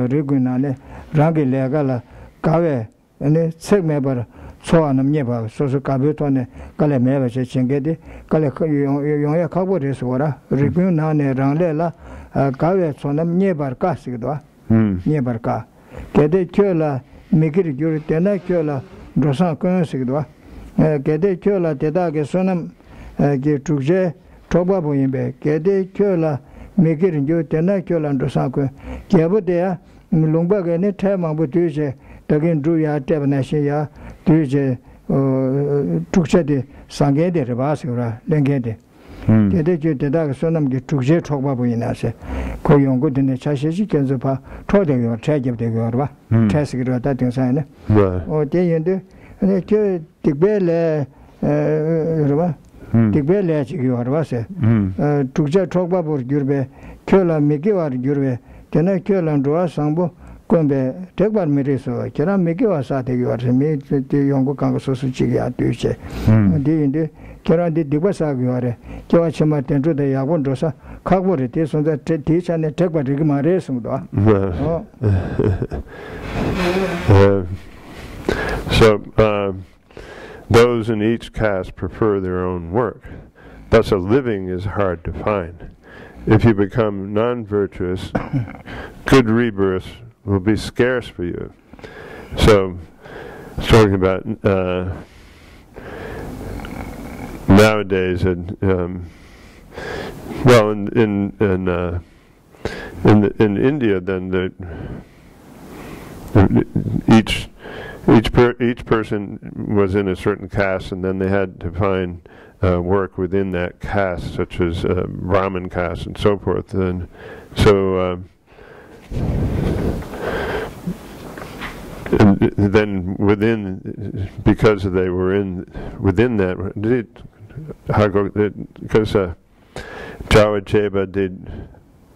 Rigunane, rangi lega la kave, ane sek mebar, so anam nyeba, sosu kabutone, kale meva chengedi, kale yonya kabures ora, rigunane ranlela, kave sonam nyebar kasigdwa, nyebar ka. Kede kyola, mikiri gyuri tena kyola, Drosan Kunsigdwa, Gede Kyola Dedage Sonam Gitruje Toba Boyimbe, Gede Kyola Migirin Yu Tena Kyola Drosan Kun, Gabudea, Lumbagani Tamambu Duje, Dagin Druya Devanashia, Duje Tukshedi, Sangede Rebasura, Lengede. Gede Dedage Sonam Gitruje Toba Boyinase, Koyongo in the Chashi Kenzupa, Tode or Chagib de Gorba, Chasigro that inside. Or day and the Tigbele Tigbele Chigurvase, Tukja Togba Gurbe, Kyola Migiwa Gurbe, Tena Kyola and Dua Sambo, Gombe, Tegbar Miriso, Kera Migiwa Sati, you are made the Yongo Kangosu Chigia Duce. The Kera di Dibasa Guare, Kiwachima Tendru de Yavondrosa, Kagwari is on the teach and take what Rigma Resum. So those in each caste prefer their own work. Thus a living is hard to find. If you become non-virtuous, good rebirths will be scarce for you. So it's talking about nowadays, well, in India, then each person was in a certain caste, and then they had to find work within that caste, such as Brahmin caste and so forth. And so and then within, because they were within that, because Jawad Cheba did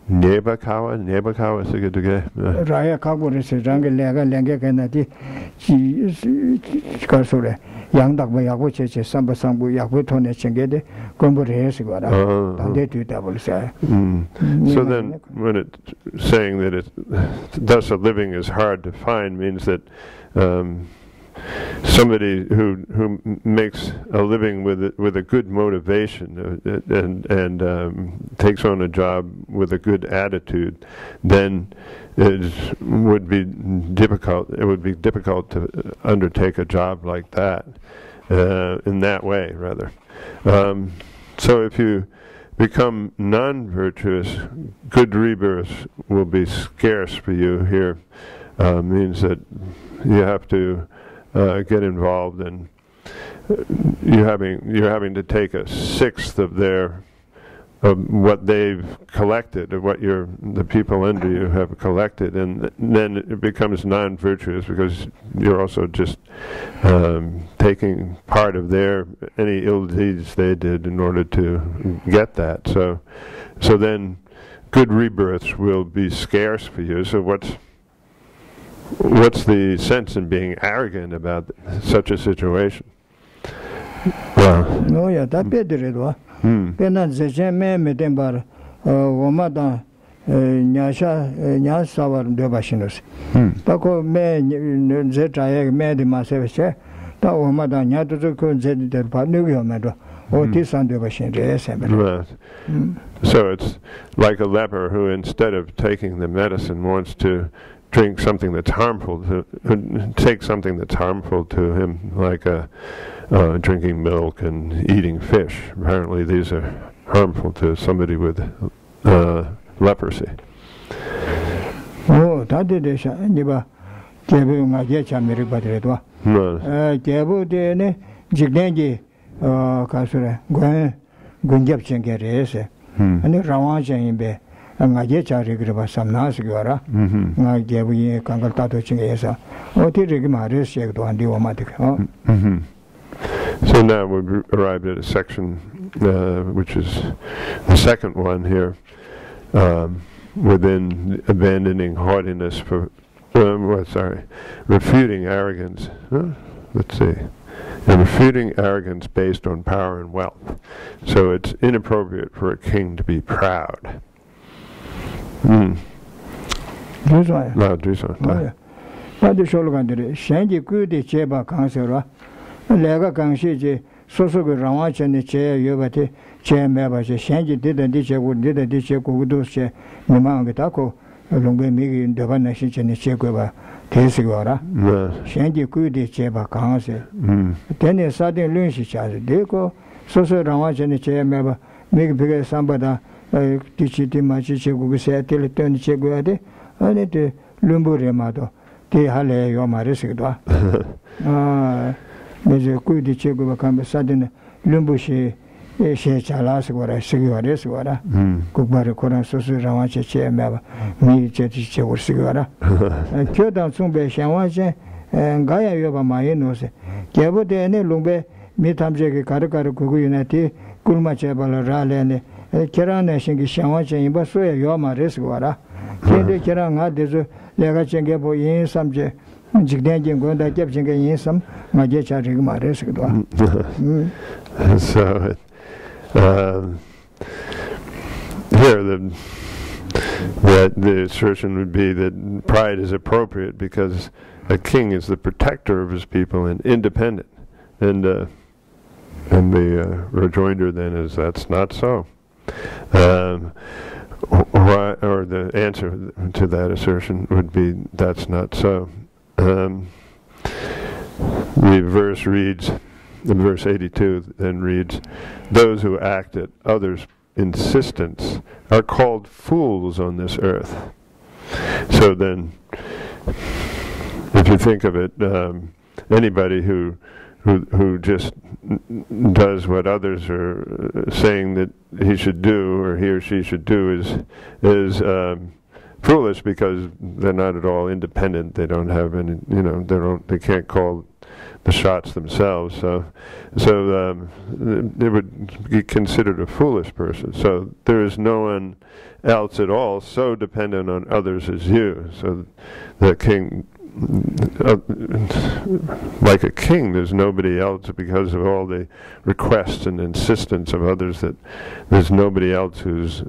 Nebakawa sigaduge. Raya Kagurus, Ranga Lega, Langa Ganati, Kasure, Young Dagba Yaguchi, Samba Sambu Yaguton, Chengede, Gombo Resiguara, and they do double say. So then, when it's saying that thus a living is hard to find, means that somebody who makes a living with a good motivation and takes on a job with a good attitude, then it would be difficult. It would be difficult to undertake a job like that in that way, rather. So if you become non-virtuous, good rebirths will be scarce for you. Here means that you have to get involved, and you're having to take a sixth of what they've collected, of what the people under you have collected, and then it becomes non-virtuous because you're also just taking part of any ill deeds they did in order to get that. So then good rebirths will be scarce for you. So what's the sense in being arrogant about such a situation? No, yeah, that better it was. Pena Zechen me temper, Womada, Nyasawar de Bashinos. Taco me Zeta made myself, that Womada Nyatuko Zed del Panugio Meadow, or this under Bashin. So it's like a leper who, instead of taking the medicine, wants to drink something that's harmful take something that's harmful to him, like drinking milk and eating fish. Apparently these are harmful to somebody with leprosy. Oh, that did it. Niba Jebu Magecha Miribadredwa. Jebu de Jigneji Kasura, Gunjab Chengerese, and the Rawaja in Bay. Ngajecha Rigriba Samnas Gora, Ngajevi Kangaltato Chingesa, or Tigmaris Shek to Andiomatic. So now we've arrived at a section which is the second one here, within abandoning haughtiness for, refuting arrogance. Let's see. And refuting arrogance based on power and wealth. So it's inappropriate for a king to be proud. This one. No, this one. But the Sholgandri, Shangi good Cheba Councilor, Lega Kanshi, Soso Ramach and the chair, Yobati, Chair Mabashi, Shangi did a ditcher would did a ditcher Kudu chair, Nimangataco, Longue Migi in the Vanashich and the Chekova, Tesigora, Shangi good Cheba Council. Then a sudden lunch charge, Deco, Soso Ramach and the chair Maba, make bigger somebody. Tichiti Machichi Gusia Teleton Cheguade, and it Lumbu Remado, Te Hale Yomarisida. There's a good Chegu become sudden Lumbushi, She Chalas, what I see you are this water, Kubari Koran Sosu Ramacha Chair Maba, me Chetiche or Sigara. And Kyodan Sumbe Shawache and Gaya Yoba Mayenose. Jabo de Ene Lumbe, Mitamjeki Karakara Kugunati, Kulmachabala Rale. Kerana Shingi Shawacha in Basoya Yoma Resguara. Kende Keranga desu Lega Chengebo in some Jigdanjin Gonda Japching in some Majecha Rigma Resgua. So here the assertion would be that pride is appropriate because a king is the protector of his people and independent. And the rejoinder then is that's not so. Or the answer to that assertion would be that's not so. The verse reads, in verse 82 then reads, those who act at others' insistence are called fools on this earth. So then, if you think of it, anybody who just does what others are saying that he should do or he or she should do is foolish because they're not at all independent. They don't have any, they can't call the shots themselves. So they would be considered a foolish person. So there is no one else at all so dependent on others as you. So the king, like a king, there's nobody else because of all the requests and insistence of others, that there's nobody else who's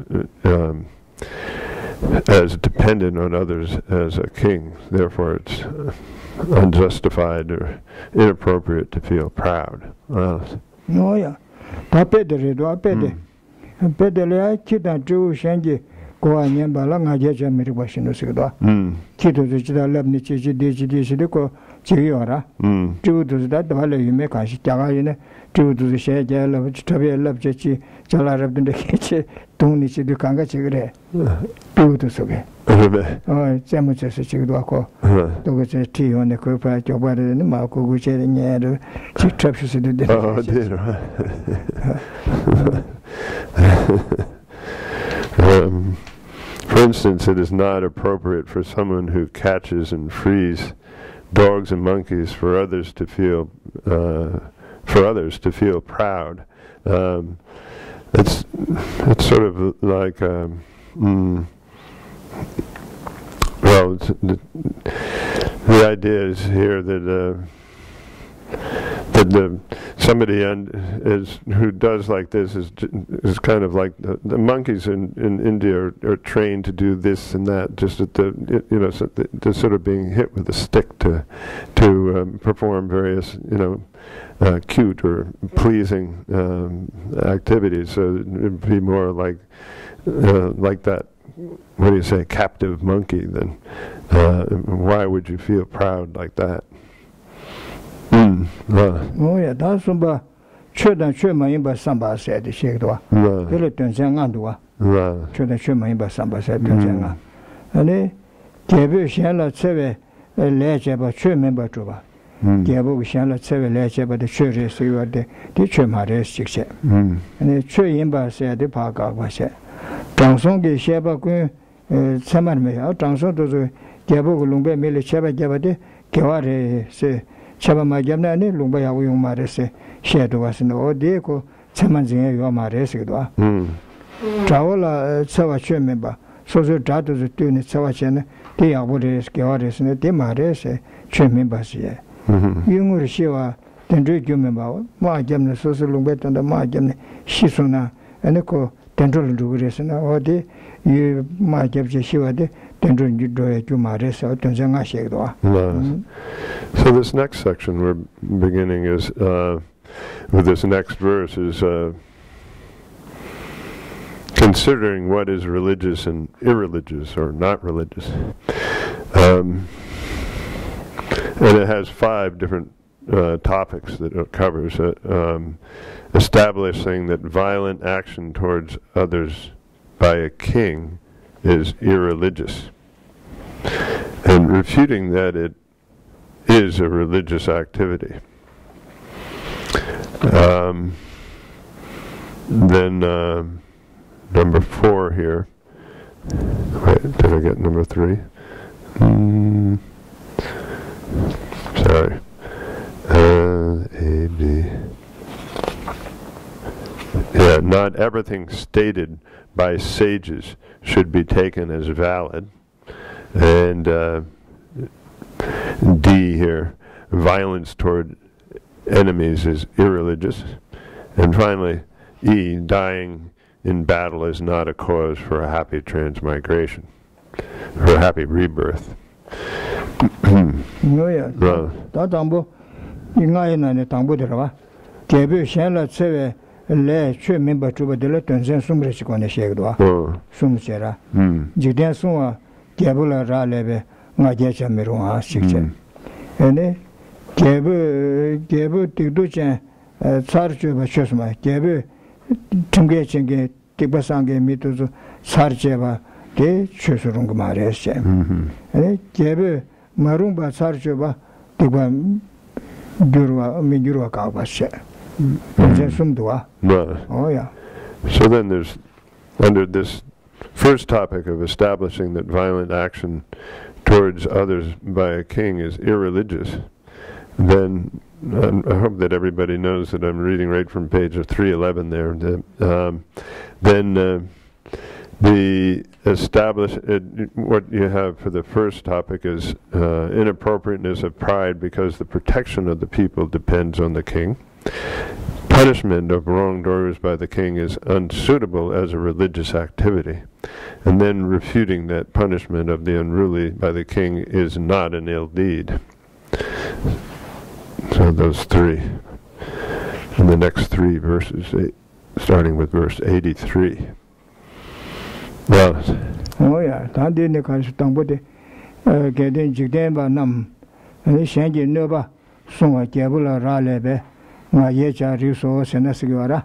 as dependent on others as a king. Therefore it's unjustified or inappropriate to feel proud. No, yeah. Pedele kita tu shenji ko nyen bala ngaje je miri ba shinu sigdo kito je da labni che je de ko che yora tu du da da le yume ka shi ta ga ne tu du she je la tabe lab je chi chala rab de ke che tung ni chi du kang ga che gre tu du so ge oh che mo che se chi du ko to ge che ti yo ne ko pa jo ba de ne ma ko gu che de nye de chi trap shi de de oh dear. For instance, it is not appropriate for someone who catches and frees dogs and monkeys for others to feel proud. It's sort of like well, the idea is here that somebody who does like this is kind of like the monkeys in India are trained to do this and that, just at they're sort of being hit with a stick to perform various cute or pleasing activities. So it'd be more like that. What do you say, captive monkey? Then why would you feel proud like that? Oh yeah, that's somebody. Children, children, but somebody said the shake door. Really, don't say Andua. Children, children, but somebody said, and they gave you shall say a ledger, but children, but over. Gave you shall say a ledger, but the church is you are the teacher, my rest, and the tree in by said the park was said. Johnson gave Sheba Queen, Saman me out, Johnson to the Gabu Lumbe, Millie Sheba Gabade, Gawari say. Chaba majamna ni lungba ya uyung marese shedo wasino o de ko chamanjing yo marese do trawala chawa chemba so datu zu tu ni chawa chene de ya bude skeware sne de marese chemba sie yungur shiwa dendru gyumba ma jamna so lungba tanda ma jamne shisuna ene ko dendru lungresna o de yu ma jabje shiwa de. So this next section we're beginning is with this next verse is considering what is religious and irreligious or not religious, and it has 5 different topics that it covers. Establishing that violent action towards others by a king is irreligious, and refuting that it is a religious activity. Then number 4 here. Wait, did I get number 3? Sorry. A, B. Yeah, not everything stated by sages should be taken as valid. And D here, violence toward enemies is irreligious. And finally, E, dying in battle is not a cause for a happy transmigration, for a happy rebirth. Le chue member to the letters and some rich on the shagua, some sera. Jidan Sua, Gabula Raleve, Majacha Mirua, 6. And eh, Gabu Tiducha, Sarchu Bashosma, Gabu Tungaching, Tibasange, Mitu, Sarcheva, de Chusurung Mares. And eh, Gabu Marumba Sarcheva, Tiba Durua, Midura Kavashe. Oh yeah. So then there's, under this first topic of establishing that violent action towards others by a king is irreligious, then I hope that everybody knows that I'm reading right from page 311 there. Then what you have for the first topic is inappropriateness of pride because the protection of the people depends on the king. Punishment of wrongdoers by the king is unsuitable as a religious activity. And then refuting that punishment of the unruly by the king is not an ill deed. So those three. And the next three verses, starting with verse 83. Well, oh yeah, that didn't cause Tambode getting Jigdemba Nam, and the Shangi Nova, Suma Gabula Ralebe, my Yecha Riso, and Nasigara.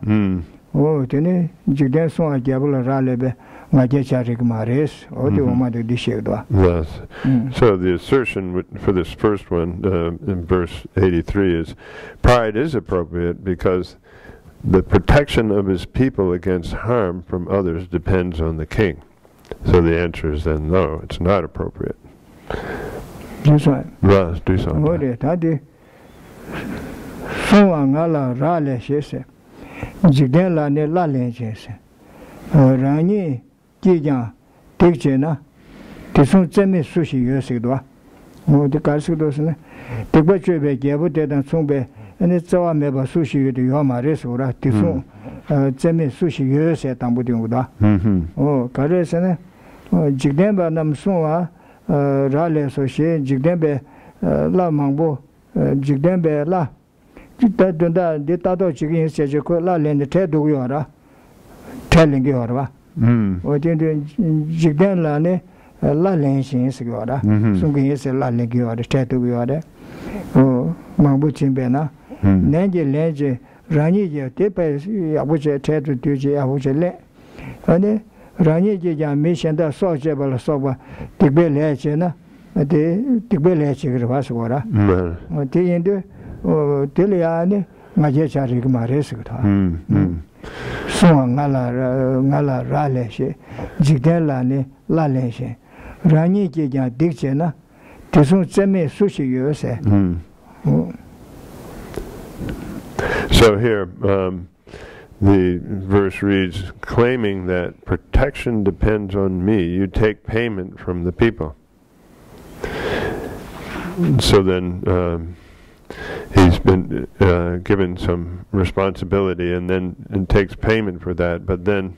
Oh, Tene, Jigden Suma Gabula Ralebe, my Yecha Rigmares, or the woman of the Shegua. Yes. So the assertion for this first one in verse 83 is pride is appropriate because the protection of his people against harm from others depends on the king. So the answer is then no, it's not appropriate. That's right. Yes, do something. Oh, that is. So Angala Rale Shese, Jigdela ne Lale Shese, Rani Gigan, Tigena, Tison Semi Sushi Yosigua, oh, the Karsudosne, the butcher be Gabu dead and Sumbe. And it's all never sushi to Yoma Resura, Tison, Semi Sushi Yos at Tambududa. Oh, Karesane, Jigdemba Namsua, Rale Soche, Jigdembe La Mambo, Jigdembe La, Jitadunda, Ditado Chicken, Sajako, La Lend the Tedu Yora, telling Yorva. What in Jigden Lane, La Lenshin Sigora, Sungi is a La Legior, the Tedu Yora. Oh, Mambuchin Bena. Nanji Lenji, Rani, Tepe, Abuja, Tetu, Duji, Abuja Le. And Rani, mission that saw Jebel Soba, the Belachina, the Belachig Vaswara. Or Tindu, or Tiliani, Majecha Rigmaresca. So Ngala Raleshe, Jigdelani, Laleshe. Rani, Dictiana, Tisun Semi Sushi, you say. So here, the verse reads, claiming that protection depends on me, you take payment from the people. So then he's been given some responsibility and takes payment for that, but then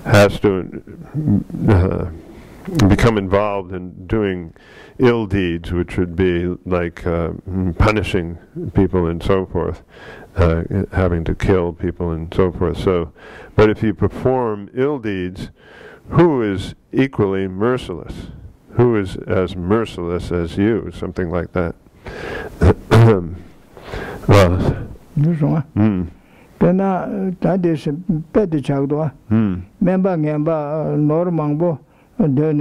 has to become involved in doing ill deeds, which would be like punishing people and so forth, having to kill people and so forth. So, but if you perform ill deeds, who is equally merciless? Who is as merciless as you? Something like that. Well, that is better chagua. Member Gamba Normangbo, then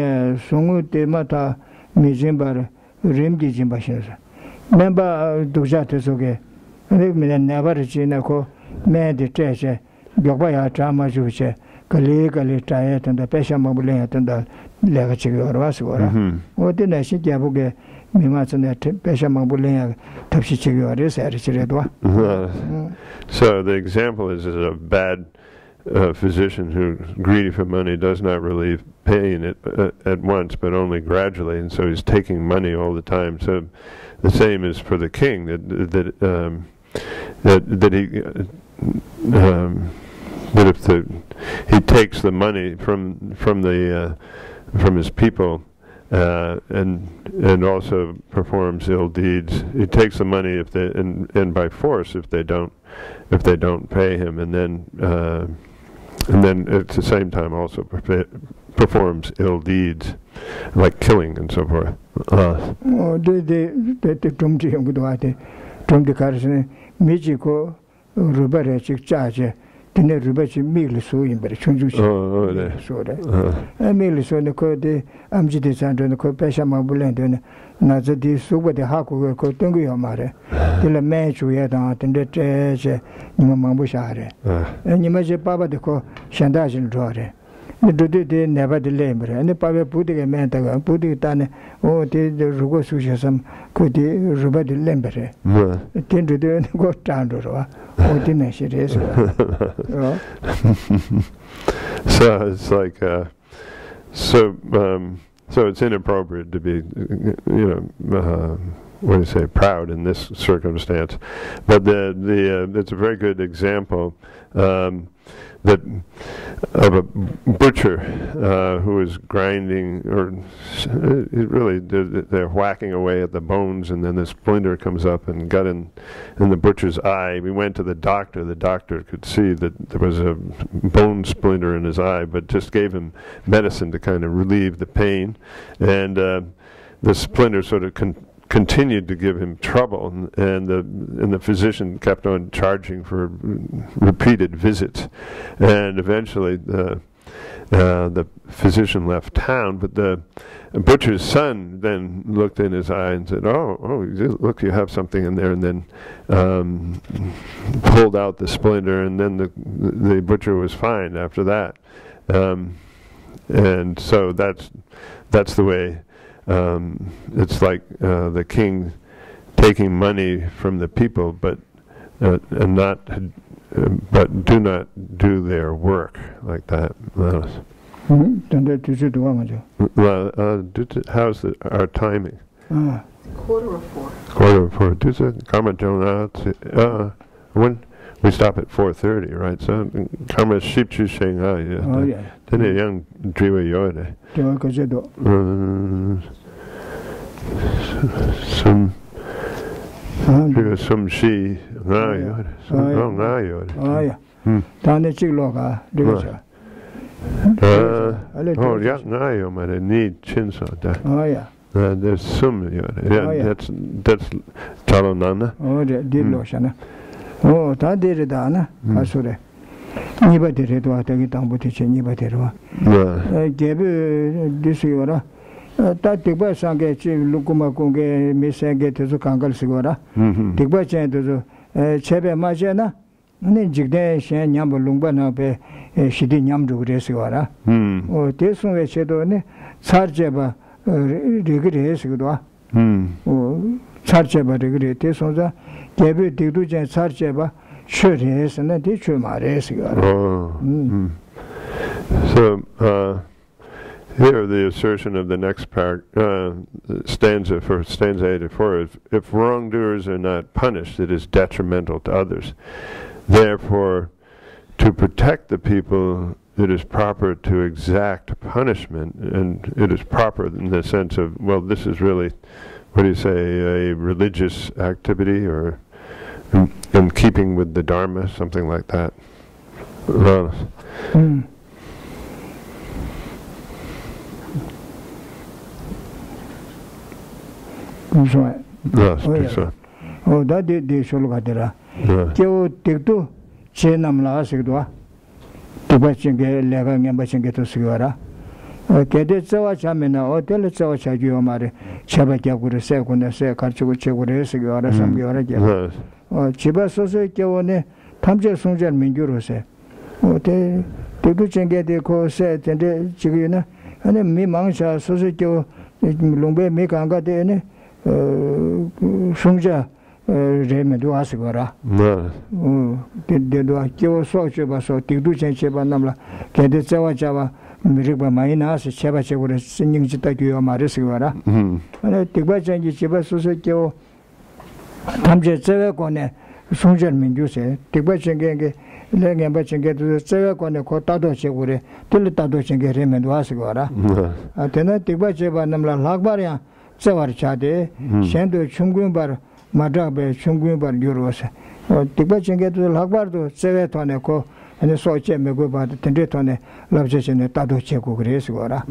Sungu Temata Mizimbar Rimgi Jimbashins. Member Dujatosuke, never Chinako, Mad Treasure, Gobaya Trama Juche, Kaligally Triet and the Pesha Mobulet and the Legacy or Vasura. What did I see Jabuge? So the example is a bad physician who's greedy for money, does not relieve pain at once, but only gradually, and so he's taking money all the time. So the same is for the king, that if he takes the money from his people. And also performs ill deeds. He takes the money if they and by force if they don't pay him, and then at the same time also performs ill deeds like killing and so forth. Rubachi Mil so in Berchunju. So that Mil so the code Amjidi and the Copesha Mabulend, Nazadi Suba the Haku Kotungu Mare, till a match we had on the treasure Nimabushare. And you measure Papa the Co Shandajin Dore. de never the lembre, and the Pave Putti Mentaga, Putti Tane, oh, the Rugo Susha, could the Ruba de Lembre. Tend to do go down to Roa, or the nation is. So it's like, so it's inappropriate to be, what do you say, proud in this circumstance. But it's a very good example that of a butcher who is grinding, or really they're whacking away at the bones, and then the splinter comes up and got in the butcher's eye. We went to the doctor. The doctor could see that there was a bone splinter in his eye, but just gave him medicine to kind of relieve the pain, and the splinter sort of continued to give him trouble, and the physician kept on charging for repeated visits, and eventually the physician left town. But the butcher's son then looked in his eye and said, "Oh, look, you have something in there," and then pulled out the splinter, and then the butcher was fine after that, and so that's the way. It's like the king taking money from the people, but do not do their work like that. How's our timing? 4:45. When we stop at 4:30, right? So Karma Shipchu Sheng then a young Driva Yode. Some she Tane Chigloka, Nayo, but I need chinso. There's some, that's Talonana. Oh, did Loshana. Oh, Tadirana, Asure. Nibatir to take it on Butiche Nibatirwa. Gave this year. Tikba Sange, Lukuma Kunge, Miss Get to Kangal Sigora. Tikba Chen to Chebe Majana, and then Jigde Shan Yamba Lumbana, Shidi Yamdu Resigora. Oh, this one Chedone, Sarjeba Rigri Sigua. Oh, Sarjeba Rigri, this one, Gabi Tidujan Sarjeba, Shurries, and then teach you my Resigora. So, here, the assertion of the next stanza for stanza 84 is, if wrongdoers are not punished, it is detrimental to others. Therefore, to protect the people, it is proper to exact punishment, and it is proper in the sense of, well, this is really, what do you say, a religious activity, or in keeping with the Dharma, something like that. Oh, that did the Sholgatera. Kyo Tiktu, Chenam Lasigua, Tibachinge, Legang and Bachingeto Sigara. Kede Sawa Chamina, or tell it Sawa Chagio Mare, Chabakia would say, when they say Karchuche would Sigara, some Giora. Or Chiba Sose Kione, Tamja Sunjan Mingurose. Oh, they do Chenge de Co said, and Chigina, and then me Mangsha Sosio Lumbe make Anga de. Sungja Remedu Asigora. Did do a Kyo Socheba, so Tidu Cheba Namla, Kedetsawa Java, Miriba Mainas, Chebache was singing Chitaku Marisigora. And I Tiba Changi Cheba Sosio Tamje Sevekone, Sunjan Minduse, Tiba Chenge, Lengan Bachinge to the Sevekone, Kotado Chegure, Tilitado Chenge Remedu Asigora. Atena Tiba Cheba Namla Lagbaria. Sawar Chade, Shando Chungumbar, Madabe, Chungumbar Euros. Tiba Chinget to Lagbardo, Sevetoneko, and the Soche Megoba, Tendetone, Labjation, Tado Checo Gresgora.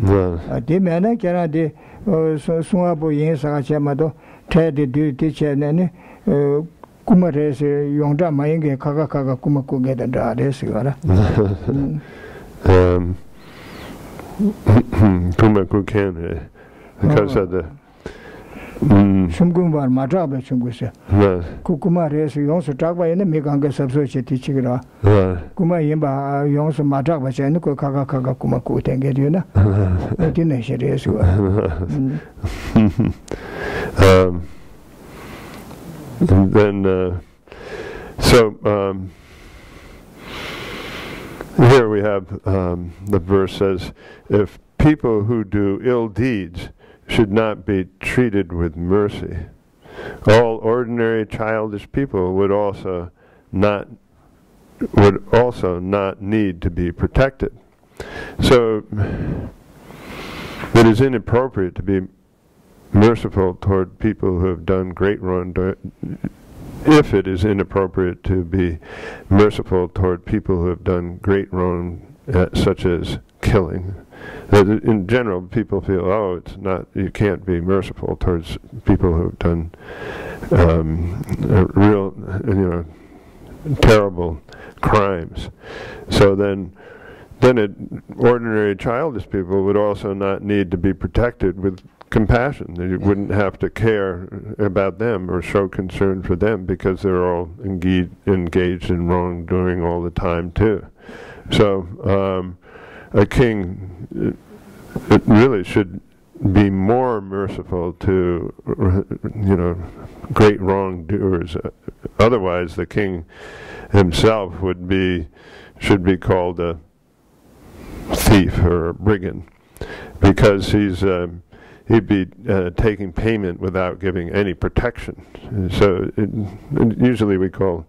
The man can de Suabo Yen Sagachamado, Ted the teacher, Nene, Kumares, Yonda Mainge, Kaka Kumaku get a Dresgora. Kumaku can, because of the Sumgumbar Matraba Sumgusa. Kukuma Res, Yons Tragba in the Meganga Subsoci Tichira. Kuma Yimba, Yons Matraba Chanuko Kaka Kumaku Tangeduna. I didn't share this. And then, here we have the verse says, if people who do ill deeds should not be treated with mercy, all ordinary childish people would also not need to be protected. So it is inappropriate to be merciful toward people who have done great wrong. If it is inappropriate to be merciful toward people who have done great wrong, such as killing. In general, people feel, oh, it's not. You can't be merciful towards people who have done real, terrible crimes. So then ordinary childish people would also not need to be protected with compassion. You wouldn't have to care about them or show concern for them because they're all engaged in wrongdoing all the time too. So a king, it really should be more merciful to great wrongdoers. Otherwise, the king himself should be called a thief or a brigand, because he'd be taking payment without giving any protection. So usually we call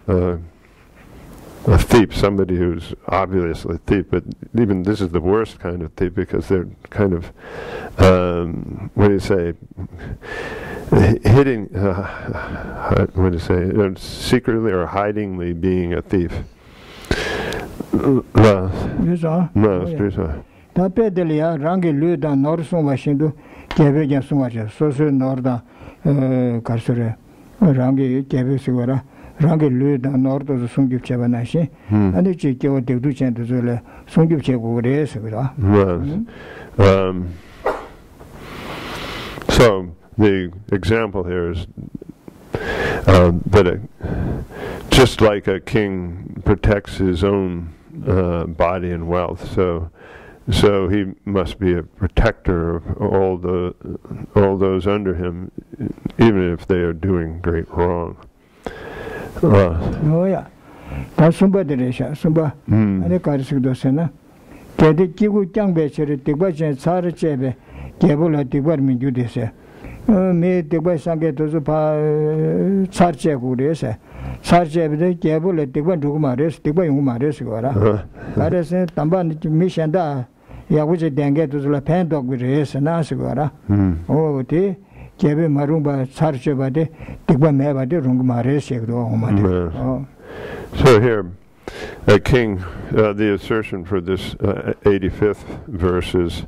a thief somebody who's obviously a thief, but even this is the worst kind of thief because they're kind of, hitting, secretly or hidingly being a thief. Tapedelia, Rangi Luda, Norson Washindu, Kevigan Sumacha, Sosu Norda, Carsere, Rangi Kevisura, Rangi Luda, Nord of the Sungi Chavanashi, and the Chico de Duchan to Zule, Sungi Chevo. So the example here is that just like a king protects his own body and wealth, so he must be a protector of all those under him, even if they are doing great wrong. Oh yeah, that's somebody. Sumba, and the Karsudosena. Kedi Kigu Jangbecher, Tibajan Sarachebe, Gabula Tibarmin Judice. Me Tibasange to Zupa Sarche Gudese. Sarche, Gabula Tiban Dumares, Tiban Humares, Gora. Paris, Tamban, Mishanda. Yeah, which then get to the pen dog with his and Asagora. Oh, the Kevin Marumba Sarchabade, Tigba Mevade, Rungumares. So here, a king, the assertion for this 85th verse is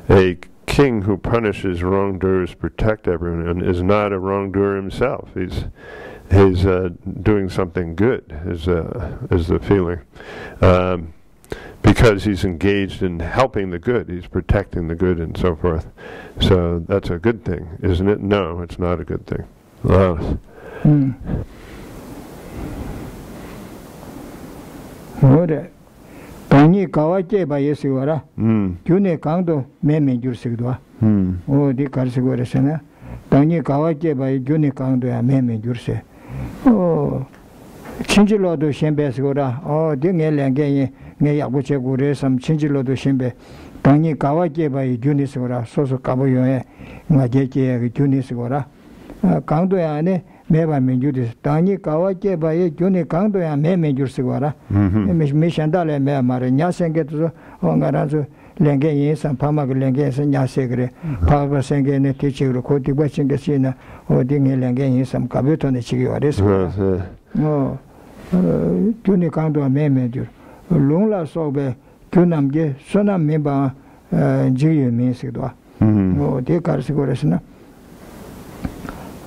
a king who punishes wrongdoers, protect everyone, is not a wrongdoer himself. He's doing something good, is the feeling. Because he's engaged in helping the good, he's protecting the good and so forth. So that's a good thing, isn't it? No, it's not a good thing. Tani Kawache by Yesiwara, June Kando, Meme Jursigua. Oh, the Karsigura Sena. Tani Kawache by June Kando and Meme Jurse. Oh, Chinchilo do Shembesgora, oh, Dingel and Gay. Yabuche Gure, some Chinchilo do Shimbe, Tani Kawache by Junisora, Soso Kaboyo, Majeke, Junisora, Kando Ane, Meva Menjudis, Tani Kawache by Juni Kando and Me Menjursigora, Mishandale, Marina Senget, Ongaranzo, Lengays and Pamag Lengays and Yasegre, Pava Sengene teaching Rokoti Western Gasina, or Dingel and some Kabuton, the Chigioris. No, Juni Kando and Me Menjur. Lungla sobe Kunamge, Sonam Meba Jiu means it. Oh, dear Carsigorasna.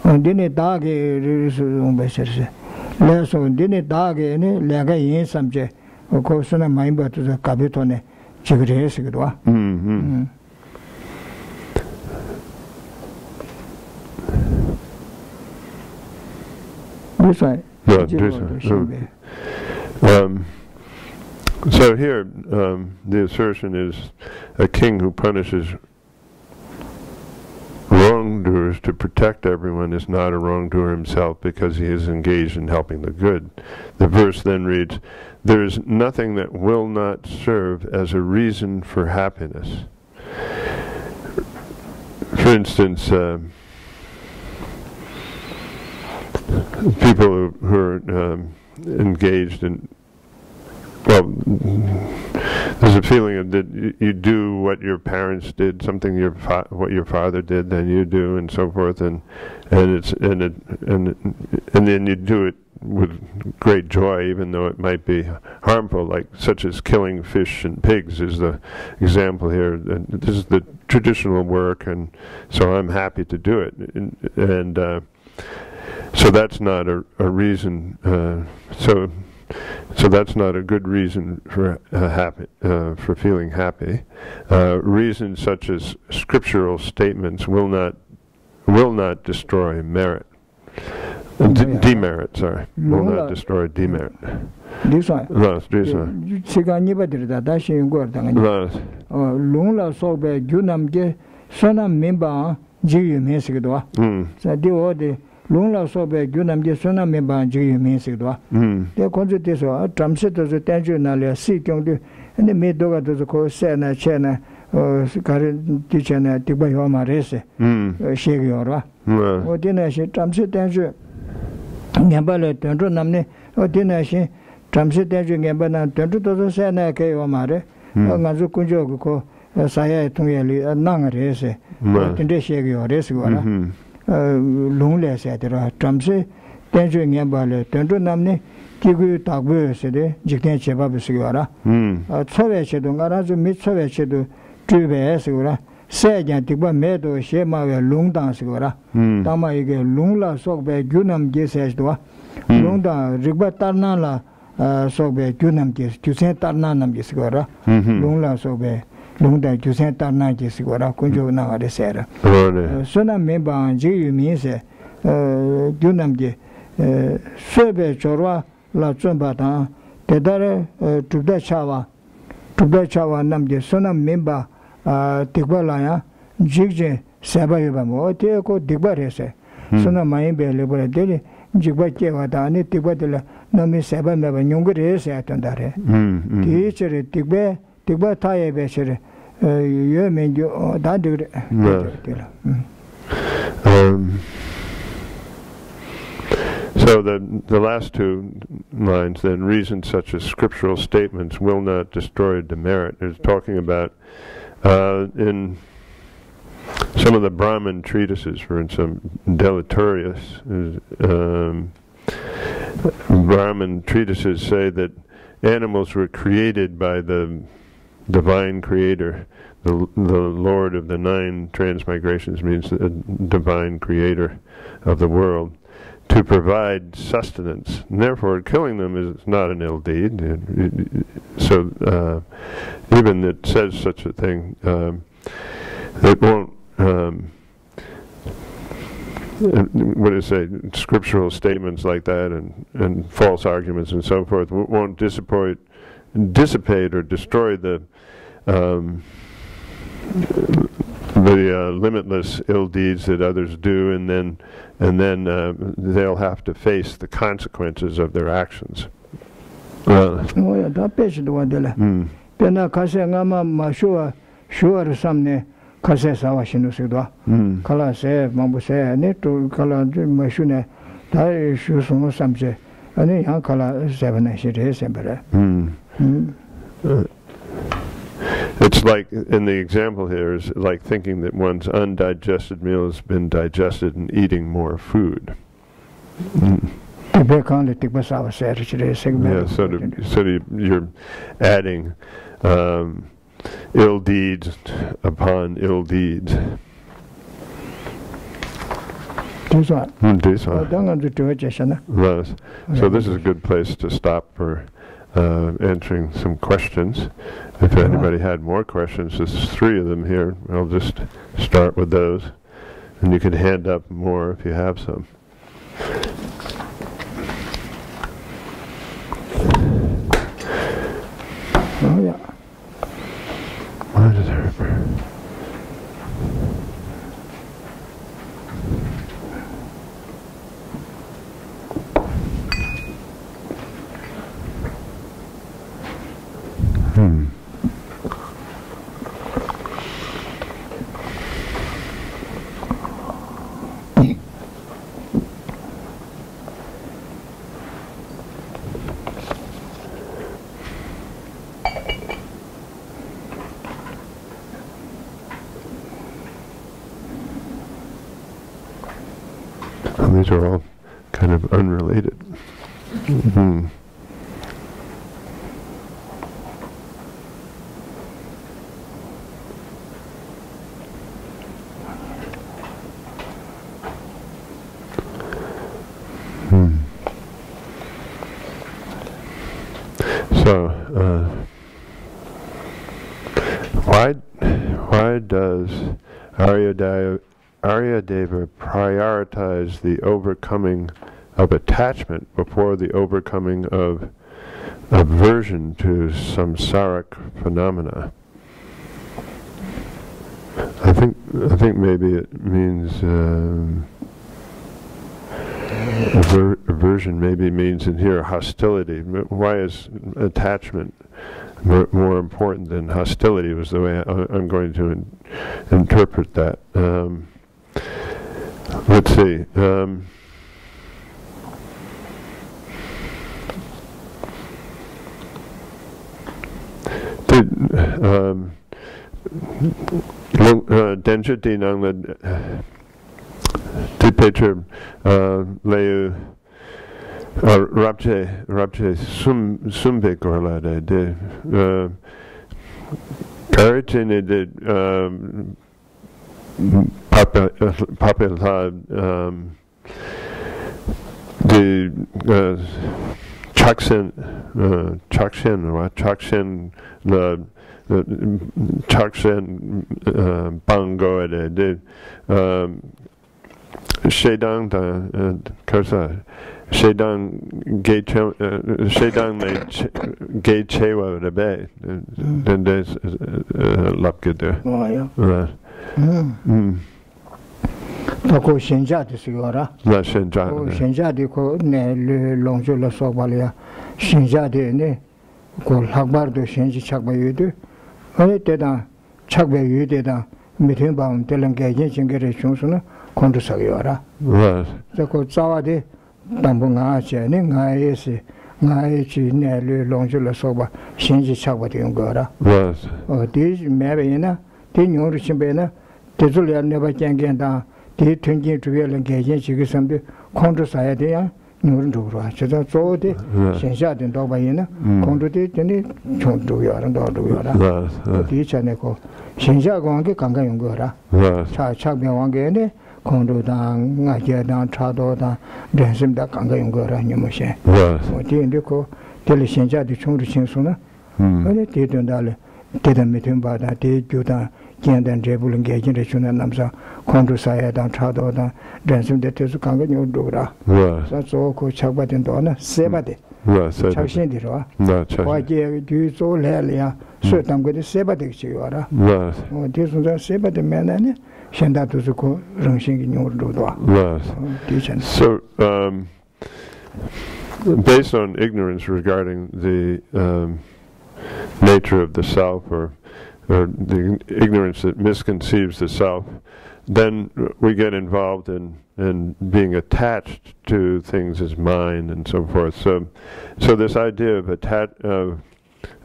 On dinner dog is Umbesser. Less on dinner dog any lega in some j, of course, on a member to the Capitone, Chigresigua. So here, the assertion is a king who punishes wrongdoers to protect everyone is not a wrongdoer himself because he is engaged in helping the good. The verse then reads, there is nothing that will not serve as a reason for happiness. For instance, people who are engaged in, well, there's a feeling of that you do what your parents did, something what your father did, then you do, and so forth, and then you do it with great joy, even though it might be harmful, like such as killing fish and pigs is the example here. And this is the traditional work, and so I'm happy to do it, and so that's not a reason. So that's not a good reason for for feeling happy. Reasons such as scriptural statements will not destroy merit. Demerit, sorry. Will not destroy demerit. Lungla sobe gyunam ge sona memba ji me sigdwa de konje teso tramse to tenju na le si kyong de ene me doga to ko se na che na kare ti che na ti ba yo ma rese she ge yorwa o de na she tramse tenju ngamba le tenju namne o de na she tramse tenju ngamba na tenju to se na ke yo ma re nga zu kunjo ko sa ya tung ye li na nga rese de she ge yo rese wala long le se de tramse tenju ngamba le tenju namne kigu tagbu se de jikten cheba bu sigara chowe che do ngara ju mi chowe che do trube sigara se jan tikba me do she ma we long dang sigara tama ige long la sok be gyunam ge se do long da rigba tarna la sok be gyunam ge gyusen tarna nam ge sigara long la sok be long da gyusen tarna ge sigara kunjo na ga de se ra sona me ba ji yu mi se gyunam ge sebe chorwa la chomba ta tedare tubda chawa namje sona memba tikba la ya jigje seba yoba mo te ko tikba rese sona mai be le bore de jigba ke wa ta ni tikba de la nami seba me ba nyong rese atandare ti chere tikba ta ye be chere yo men jo da de So the last two lines then, reasons such as scriptural statements will not destroy demerit, is talking about in some of the Brahmin treatises, for instance, deleterious Brahmin treatises say that animals were created by the divine creator, the Lord of the 9 transmigrations, means the divine creator of the world, to provide sustenance, and therefore killing them is not an ill deed. So even it says such a thing, it won't. What do you say? Scriptural statements like that and false arguments and so forth won't dissipate or destroy the limitless ill deeds that others do, and then they'll have to face the consequences of their actions. It's like, in the example here, is like thinking that one's undigested meal has been digested and eating more food. Yeah, so you're adding ill deeds upon ill deeds. So this is a good place to stop for answering some questions. If anybody had more questions, there's 3 of them here. I'll just start with those, and you can hand up more if you have some. These are all kind of unrelated. So, why does Aryadeva prioritize the overcoming of attachment before the overcoming of aversion to samsaric phenomena? I think maybe it means aversion maybe means in here hostility. Why is attachment more important than hostility? Was the way I'm going to interpret that. Let's see. Denjati nangla Tipecher Leu Rapche Sumbe Gorlade de Karitine de Papelha de Chakshen the Chakshen Bango de Shedang Karsa Shedang Gay Chewa the Bay then there's Lapkid. Toko Shenja de Sigora. La Shenja. Shenja de Co ne le Longjo la Sobalia. Shenja de ne Ko Hagbar de Shenji Chakbayudu. I did a Chakbayu did a meeting bound telling Gajan Gerishuna, Conto Sagiora. The Co Zawa de Dambunga, Ngai Ngai ne le Longjo la Soba, Shenji Chakbati Gora. Or this Marina, Tinu Chimbena, Tezulia never can get down. They turned to real engagement, some society, Nurundura. So they Shenshad and Dobayina, contributed any to your and Dodura. Teach and echo. Shensha Gongi Kangayungura. Chak Wangene, Kondo down, Naja down, Trado down, Dansim da Kangayungura, Numushe. What do you call Teleshenja the Chung Chinsuna? When it didn't meet him by that day, Judah. And Jebul engaging and Namsa, Condu Saya down Trado down, Dansim that is Kanga Dura. That's all called Chakbat and Donna, Sebade. Chakshindira. Why do you so Lelia? Certain good Sebade Chiora. Oh, this was a Sebade man and Shenda to the Rungsing in your Dura. So, based on ignorance regarding the nature of the self or the ignorance that misconceives the self, then we get involved in being attached to things as mine and so forth. So this idea of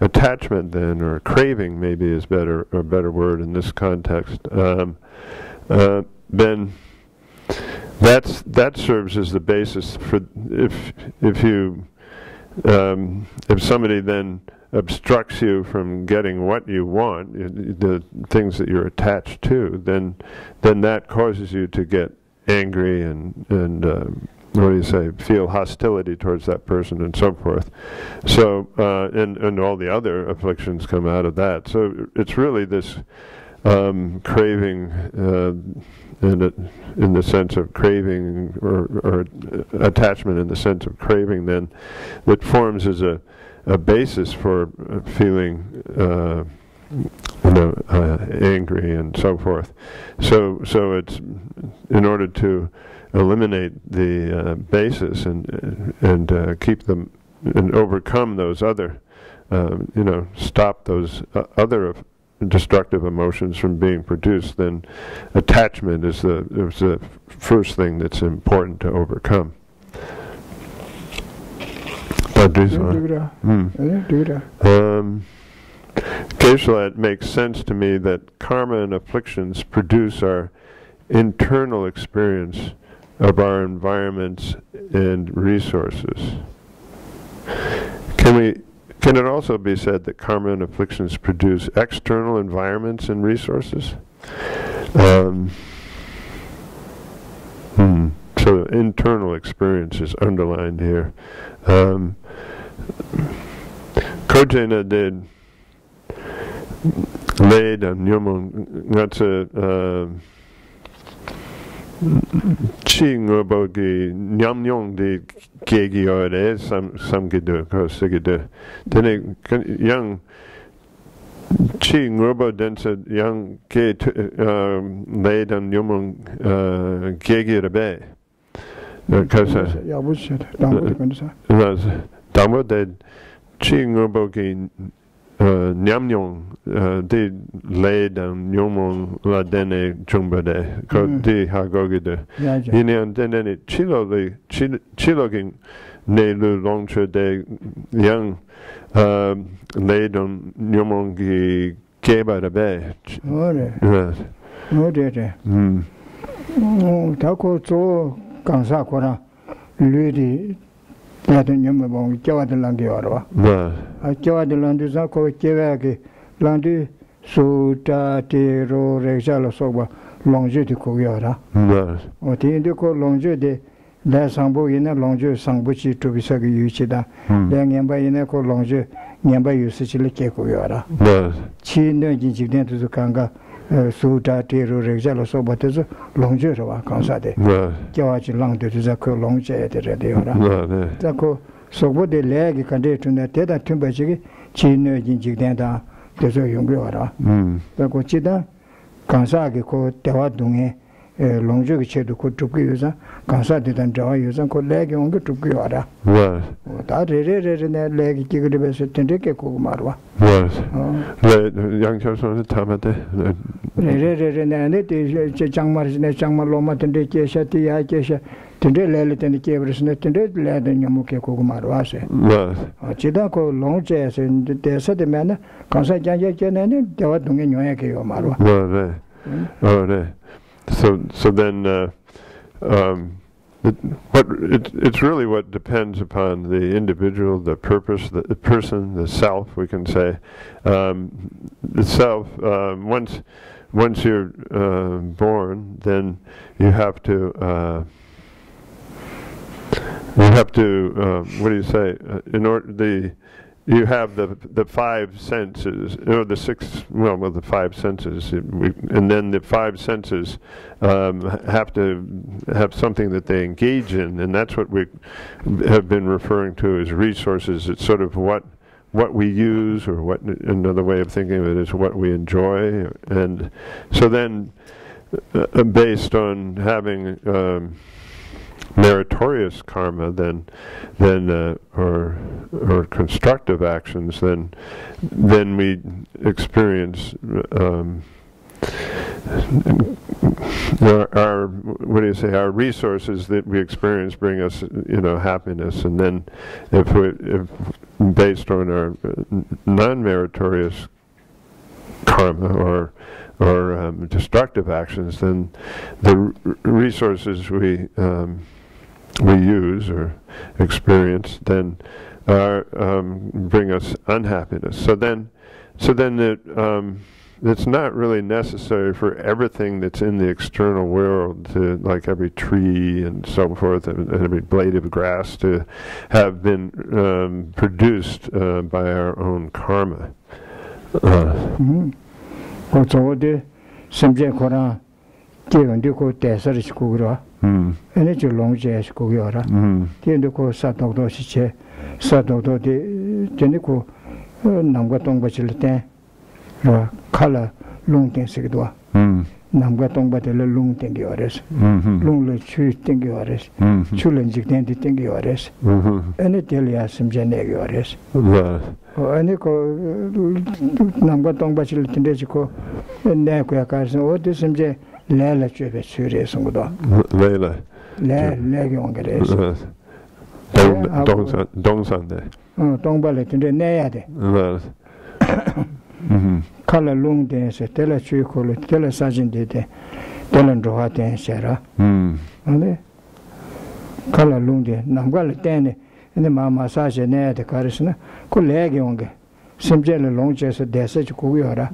attachment then, or craving maybe is a better word in this context, then that serves as the basis for if somebody then obstructs you from getting what you want, the things that you're attached to, then that causes you to get angry and what do you say, feel hostility towards that person and so forth. So and all the other afflictions come out of that. So it's really this craving in the sense of craving or attachment in the sense of craving then that forms as a basis for feeling angry and so forth. So it's in order to eliminate the basis and keep them and overcome those other stop those other destructive emotions from being produced, then attachment is the first thing that's important to overcome. Geshe, it makes sense to me that karma and afflictions produce our internal experience of our environments and resources. Can it also be said that karma and afflictions produce external environments and resources? So internal experience is underlined here. Kojena did laid on Nyomon, that's a chi ngobo gi nyamnyong di kegi ore some gidu kosigidu. Then young chi ngobo densa young ke laid on Nyomon kegi rebe. Because Dhamma did chi ngobo gi Nyamnyong di laid on Nyomon la dene jungbade ko di hagogide yinian dene chiloging ne lu longche de young laid on Nyomon gi keba de be tako zo gangsa kora ludi 나도 녀모 봉 겨와들 랑게 와라. 아 겨와들 랑도 자고 겨와게 랑디 수타티로 레자로 소바 롱제디 고여라. 어디인데 고 롱제데 대상보 이나 롱제 상부치 투비사게 유치다. 랭년바 이나 고 롱제 년바 유스치를 깨고여라. 치는 진직된도 강가 수타티로 레자로 소바테서 롱제로와 강사데. 겨와지 랑도 자고 롱제에 되려라. 자고 소보데 레기 간데 tun에 대다 tum바지기 치는 진직된다. 그래서 용겨와라. 자고 치다 강사게 고 대화 동에 롱저기 체도 고 죽기요자 강사되던 저와 요자 고 레기 온게 죽기요라. 다 레레레네 레기 기그르베서 텐데게 고 말와. 네 양철선은 담아대. 레레레네 네 장마르네 장마로마 텐데 계셔티야 계셔 텐데 레레 텐데 계브르스네 텐데 레데 냐무게 고 말와세. 지다 고 롱제에서 대서되면 강사 장제제네 대화 동에 녀야게요 말와. 네. So then, it's really what depends upon the individual, the purpose, the person, the self. We can say the self. Once you're born, then you have to. What do you say? You have the five senses, or the six. Well, the five senses, and then the five senses have to have something that they engage in, and that's what we have been referring to as resources. It's sort of what we use, or what another way of thinking of it is what we enjoy, and so then based on having meritorious karma, then or constructive actions, then we experience our what do you say? Our resources that we experience bring us, happiness, and then if based on our non-meritorious karma or destructive actions, then the resources we use or experience then bring us unhappiness. So then it's not really necessary for everything that's in the external world, to, like every tree and so forth, and every blade of grass, to have been produced by our own karma. 어저데 심제 거라 기운디고 대서리시고 그러 에너지 롱제시고 그러라 기운디고 사도도 시체 사도도데 되니고 남과 동바실 때 칼라 롱텐스기도 namga tongba de la lung tengi ores lung le chu tengi ores chu len jik den di tengi ores ene telia simje ne ores ene ko namga tongba chil tinde ko ne ko ya ka o de simje le la chue be chure song do le yongres dong san de tongba le tinde ne ya de kala lung den se tela chui ko le tela sajin de tela roha den sera ane kala lung de namga le den ne ma sa je ne de karisna ko le ge onge simje le long je se de se ku yora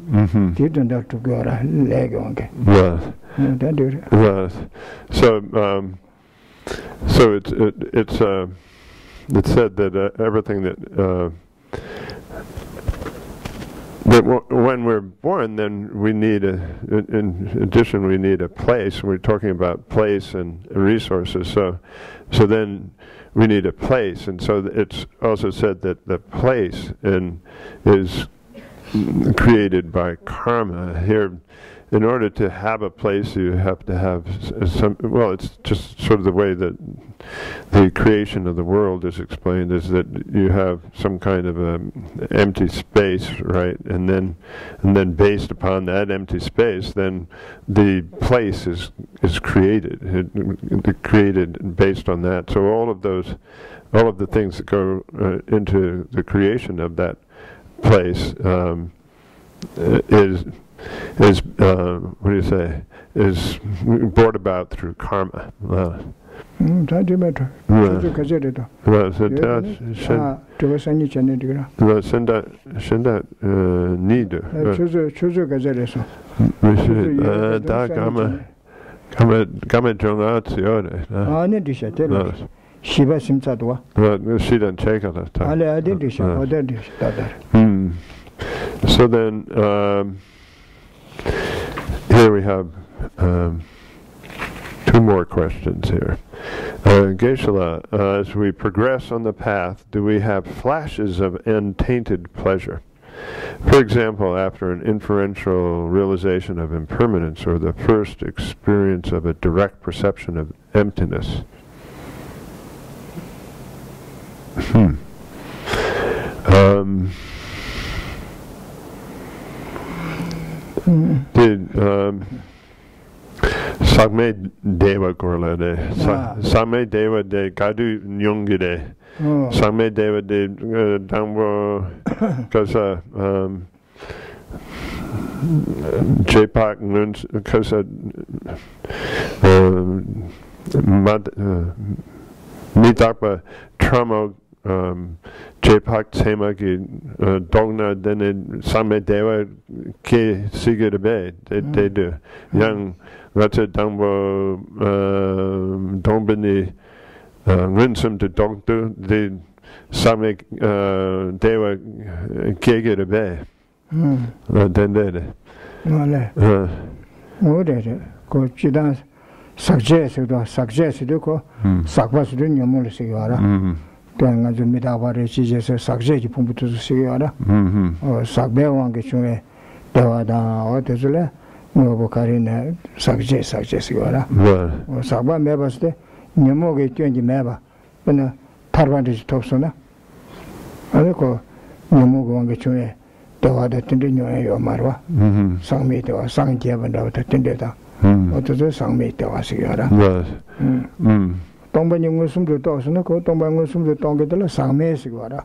ti dun da tu yora le ge onge so it's said that everything that when we're born, then we need in addition, we need a place. We're talking about place and resources. So then we need a place, and so it's also said that the place is created by karma. Here, in order to have a place, you have to have some. Well, it's just sort of the way that the creation of the world is explained, is that you have some kind of empty space, right? And then based upon that empty space, then the place is created. It created based on that. So all of the things that go into the creation of that place is what do you say? Is brought about through karma. So then here we have two more questions here. Geshe, as we progress on the path, do we have flashes of untainted pleasure? For example, after an inferential realization of impermanence or the first experience of a direct perception of emptiness. Did Sagme Deva Korla de Sagme Deva de Gadu Nyungi de Sagme Deva de Dangwo Kasa Jepak Nuns Kasa Mitakpa Tramo Jepak Temaki Dogna then Same Deva Ke Sigurbe they do young Ratsa Dangbo Dombini Rinsum to Dogdu the Same Deva Kegurbe then they ko chidan suggest ko sakwas dun yamul sigara nga 좀 미다바레 지제서 sakje ji pumbutu sigara sakbe wange chune dawada 어디줄래 뭐 보카리네 sakje sigara sakba 매바스데 녀모게 뛰는지 매바 근데 타르반지 톱소나 아니고 녀모고 wange chune dawada tin데 녀요 말와 상미도 상제반도 tin데다 어디서 상미도 sigara 동반용 숨도 떠서는 그 동반용 숨도 동게들 상매식 와라.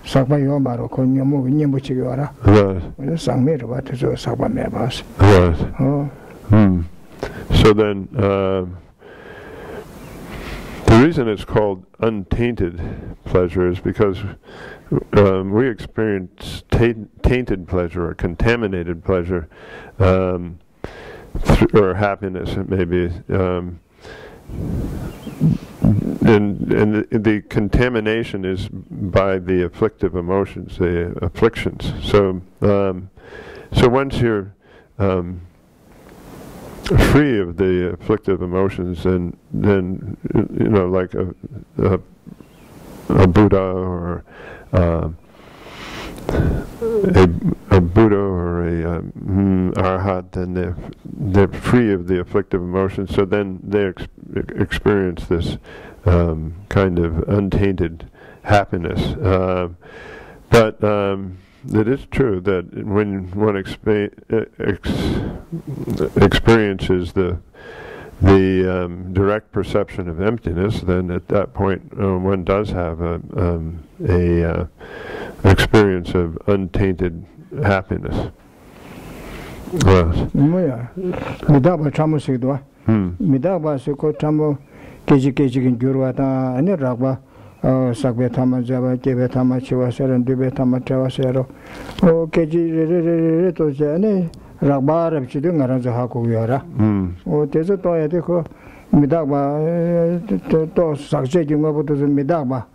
sak바요 바로 건녀모 님부치기 와라. 상매로 와서 sak바매 봐서. So then the reason it's called untainted pleasure is because we experience tainted pleasure or contaminated pleasure or happiness maybe and the contamination is by the afflictive emotions, the afflictions. So once you're free of the afflictive emotions, then you know, like a Buddha or a Buddha or a Arhat, then they're free of the afflictive emotions. So then they experience this kind of untainted happiness. But it is true that when one experiences the direct perception of emptiness, then at that point one does have a experience of untainted happiness. Midaba chamusigdwa. Midaba siko chamu keji gyurwata ani ragba sakbe tama jaba kebe tama chiwasera dube tama chawasero o keji re to jane ragba rabchidu ngaranza haku yara o tezo to yade ko midaba to sakje jingobuto midaba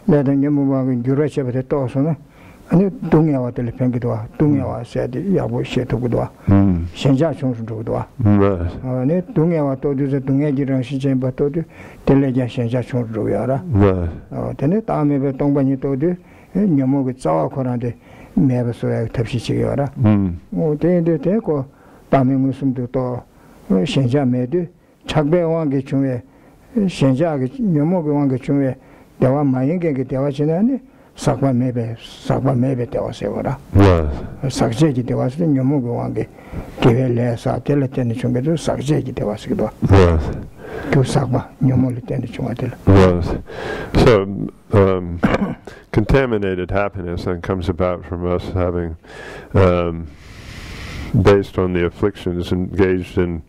ledan yemuba gyurwachebe to sona 아니 동해와 텔레팽기도와 동해와 세디 야고 셰토고도와 현자 총수도와 아니 동해와 또주제 동해지랑 시점 바토도 텔레자 현자 총수도야라 되네 다음에 동반이 또도 녀모가 자와 코란데 매버서야 탑시치기야라 되는데 되고 다음에 무슨도 또 현자 매도 착배왕게 중에 현자가 녀모가 왕게 중에 대화 마인게 대화 지나니 sakwa mebe tewasewara. Sakjeji tewasiri nyomugu wange kewe le sa tele teni chungedu sakjeji tewasikido. Kyo sakwa nyomuli teni chungatela. So, contaminated happiness then comes about from us having, based on the afflictions engaged in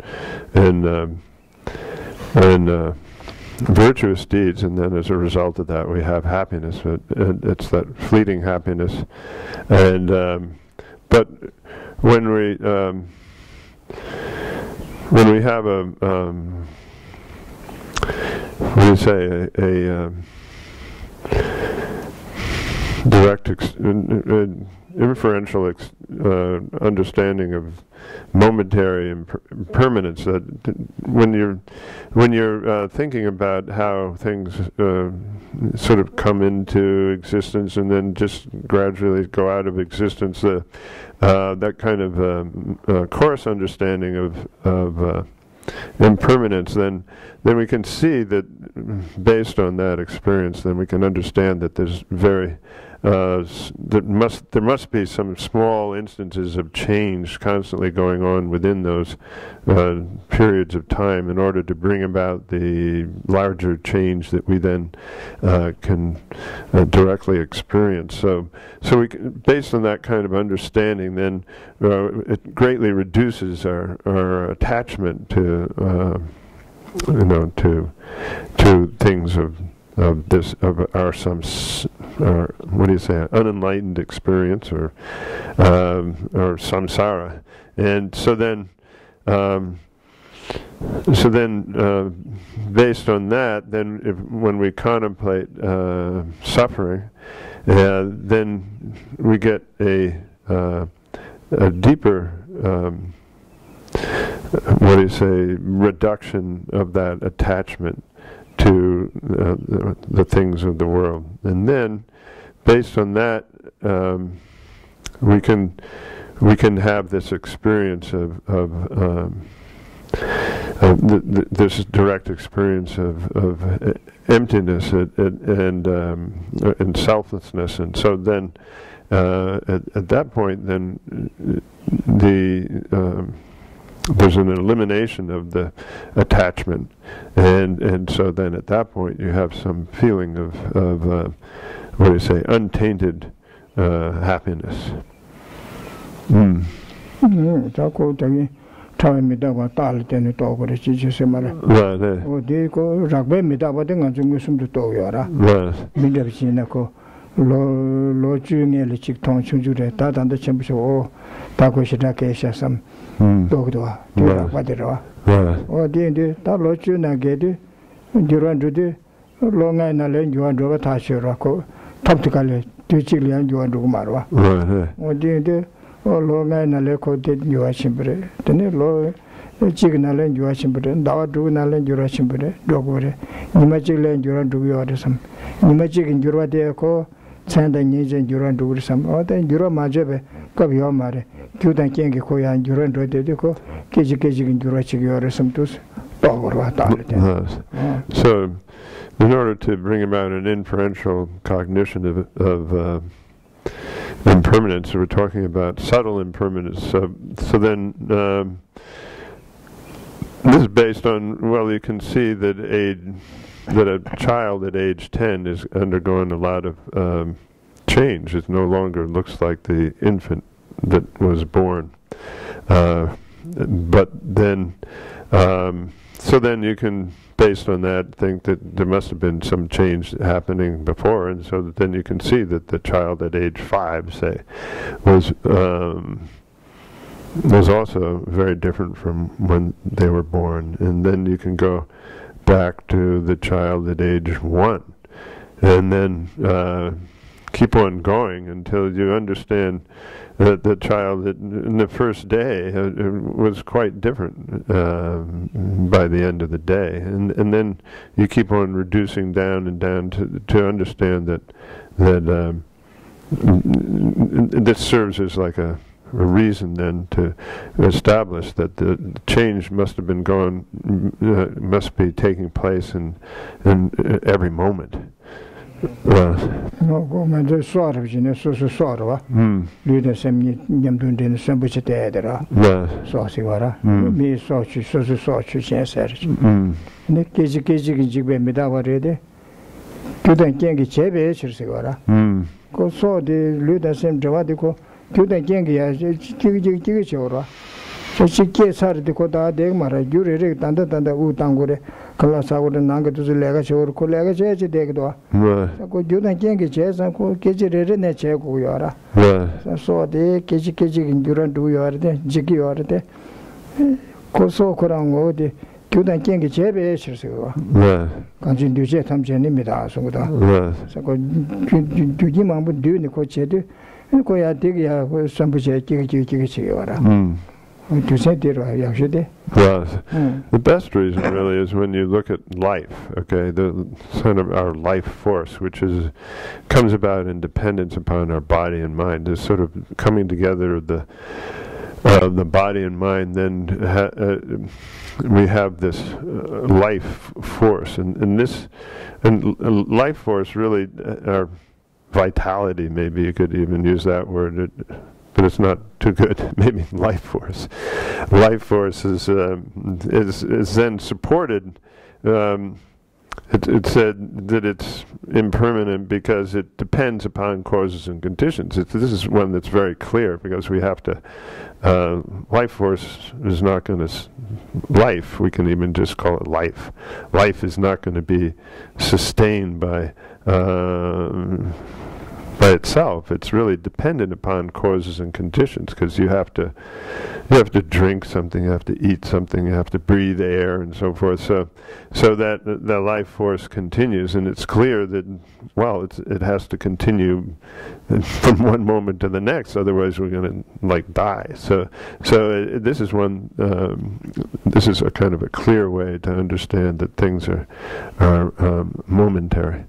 virtuous deeds, and then as a result of that we have happiness. It's that fleeting happiness, and but when we have a what do you say, a direct inferential understanding of momentary impermanence, that when you're thinking about how things sort of come into existence and then just gradually go out of existence, that kind of coarse understanding of impermanence, then we can see that based on that experience, then we can understand that there's there must be some small instances of change constantly going on within those periods of time in order to bring about the larger change that we then can directly experience. So we can, based on that kind of understanding, then it greatly reduces our attachment to to things of our what do you say, unenlightened experience or samsara. And so then based on that, then when we contemplate suffering, then we get a deeper what do you say, reduction of that attachment to the things of the world. And then based on that we can have this experience of this direct experience of emptiness and selflessness. And so then at that point, then there's an elimination of the attachment, and so then at that point you have some feeling of what do you say, untainted happiness. lo 중에 lik tong chung da dan da chen bu da ko shi da ke sha sam do do wa ba de ro o de da lo chu na ge de ju ran du de lo ngai na le ju an do ba ta shi ro ko top ti ka le tu chi le ju an do ma ro o de o lo ngai na le ko de ju a chi bre de ne lo chi na le ju a chi bre da wa du na le ju a chi bre do go re ni ma chi le ju ran du yo de sam ni ma chi ju ro de ko Sanda Nijan Duran do some other Dura Majabe, Kavio Mare, Kudan Kengi Koya and Duran do Dedico, Kiji in Durachi or some tus. So, in order to bring about an inferential cognition of impermanence, we're talking about subtle impermanence. So then, this is based on, well, you can see that a child at age 10 is undergoing a lot of change. It no longer looks like the infant that was born. But then, so then you can, based on that, think that there must have been some change happening before, and so that then you can see that the child at age 5, say, was also very different from when they were born. And then you can go back to the child at age 1, and then keep on going until you understand that the child in the first day was quite different by the end of the day, and then you keep on reducing down and down to understand that this serves as like a reason then to establish that the change must have been must be taking place in every moment. No, come the sort of genius, so sort of. Leader some Yamdun in some which theatre. Saucy water. Me such, search. Nick Kiji Jibbe Medawa ready. Kudan Kengi Chebe, Chirsigara. Go saw the leader same Javadico. Kudan Kengi as Chigichora. So she gets her the Kota Degmara, Yuri, Tanda Utangure, Kalasa would Nanga to the Legacy or Collega Degdo. So you don't get chess and call Kiji Neche Yara. So the Kiji in Duran do your Jiggy or the Koso Korango, the Kudan Kengi Chebe, continue to jet some Jenimida. So Jimam would do the coach, and Koya Digia was some Jiggy. Well, the best reason really is when you look at life, okay, the sort of our life force, which comes about in dependence upon our body and mind, is sort of coming together of the body and mind. Then we have this life force, and life force really, our vitality, maybe you could even use that word. But it's not too good. Maybe life force. Life force is then supported. It said that it's impermanent because it depends upon causes and conditions. This is one that's very clear because we have to. Life force is not going to. Life, we can even just call it life. Life is not going to be sustained by itself. It's really dependent upon causes and conditions, because you have to drink something, you have to eat something, you have to breathe air, and so forth. So that the life force continues, and it's clear that it has to continue from one moment to the next. Otherwise, we're going to die. So this is one. This is a kind of a clear way to understand that things are momentary.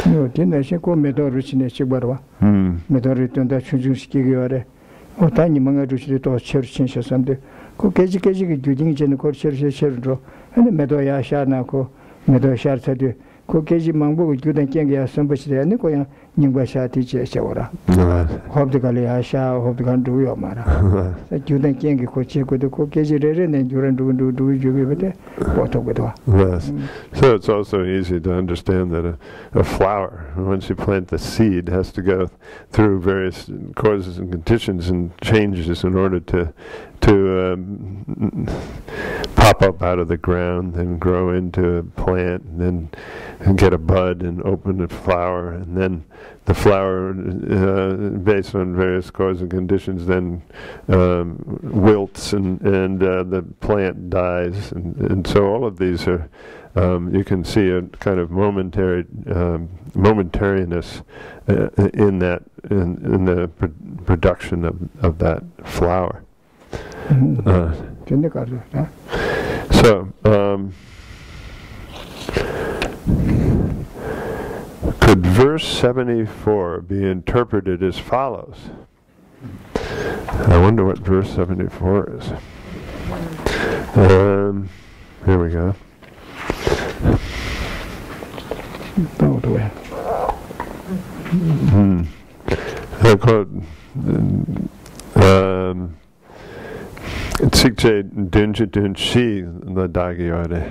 No, didn't she go Medorich in a Chibarwa? Medoriton that Chujunski, or tiny Mangaduchi to church or something. Kokaji doing Jenko church, and the Medoya Sharnako, Medo Shartadu, Kokaji Mango, Judan Kenga, somebody there, Nicoya, Ningwasha teacher, Shawara. Hope the Galiasha, hope the Gandu Yomara. That Judan Kenga could check with the Kokaji and Duran do you give it? What with her? Yes. So it's also easy to understand that a flower, once you plant the seed, has to go through various causes and conditions and changes in order to pop up out of the ground and grow into a plant, and then get a bud and open a flower, and then the flower, based on various causes and conditions, then wilts and the plant dies, and so all of these are. You can see a kind of momentariness in the production of that flower. Could verse 74 be interpreted as follows? I wonder what verse 74 is. Here we go. Sikje dunje dunshi la dagiore.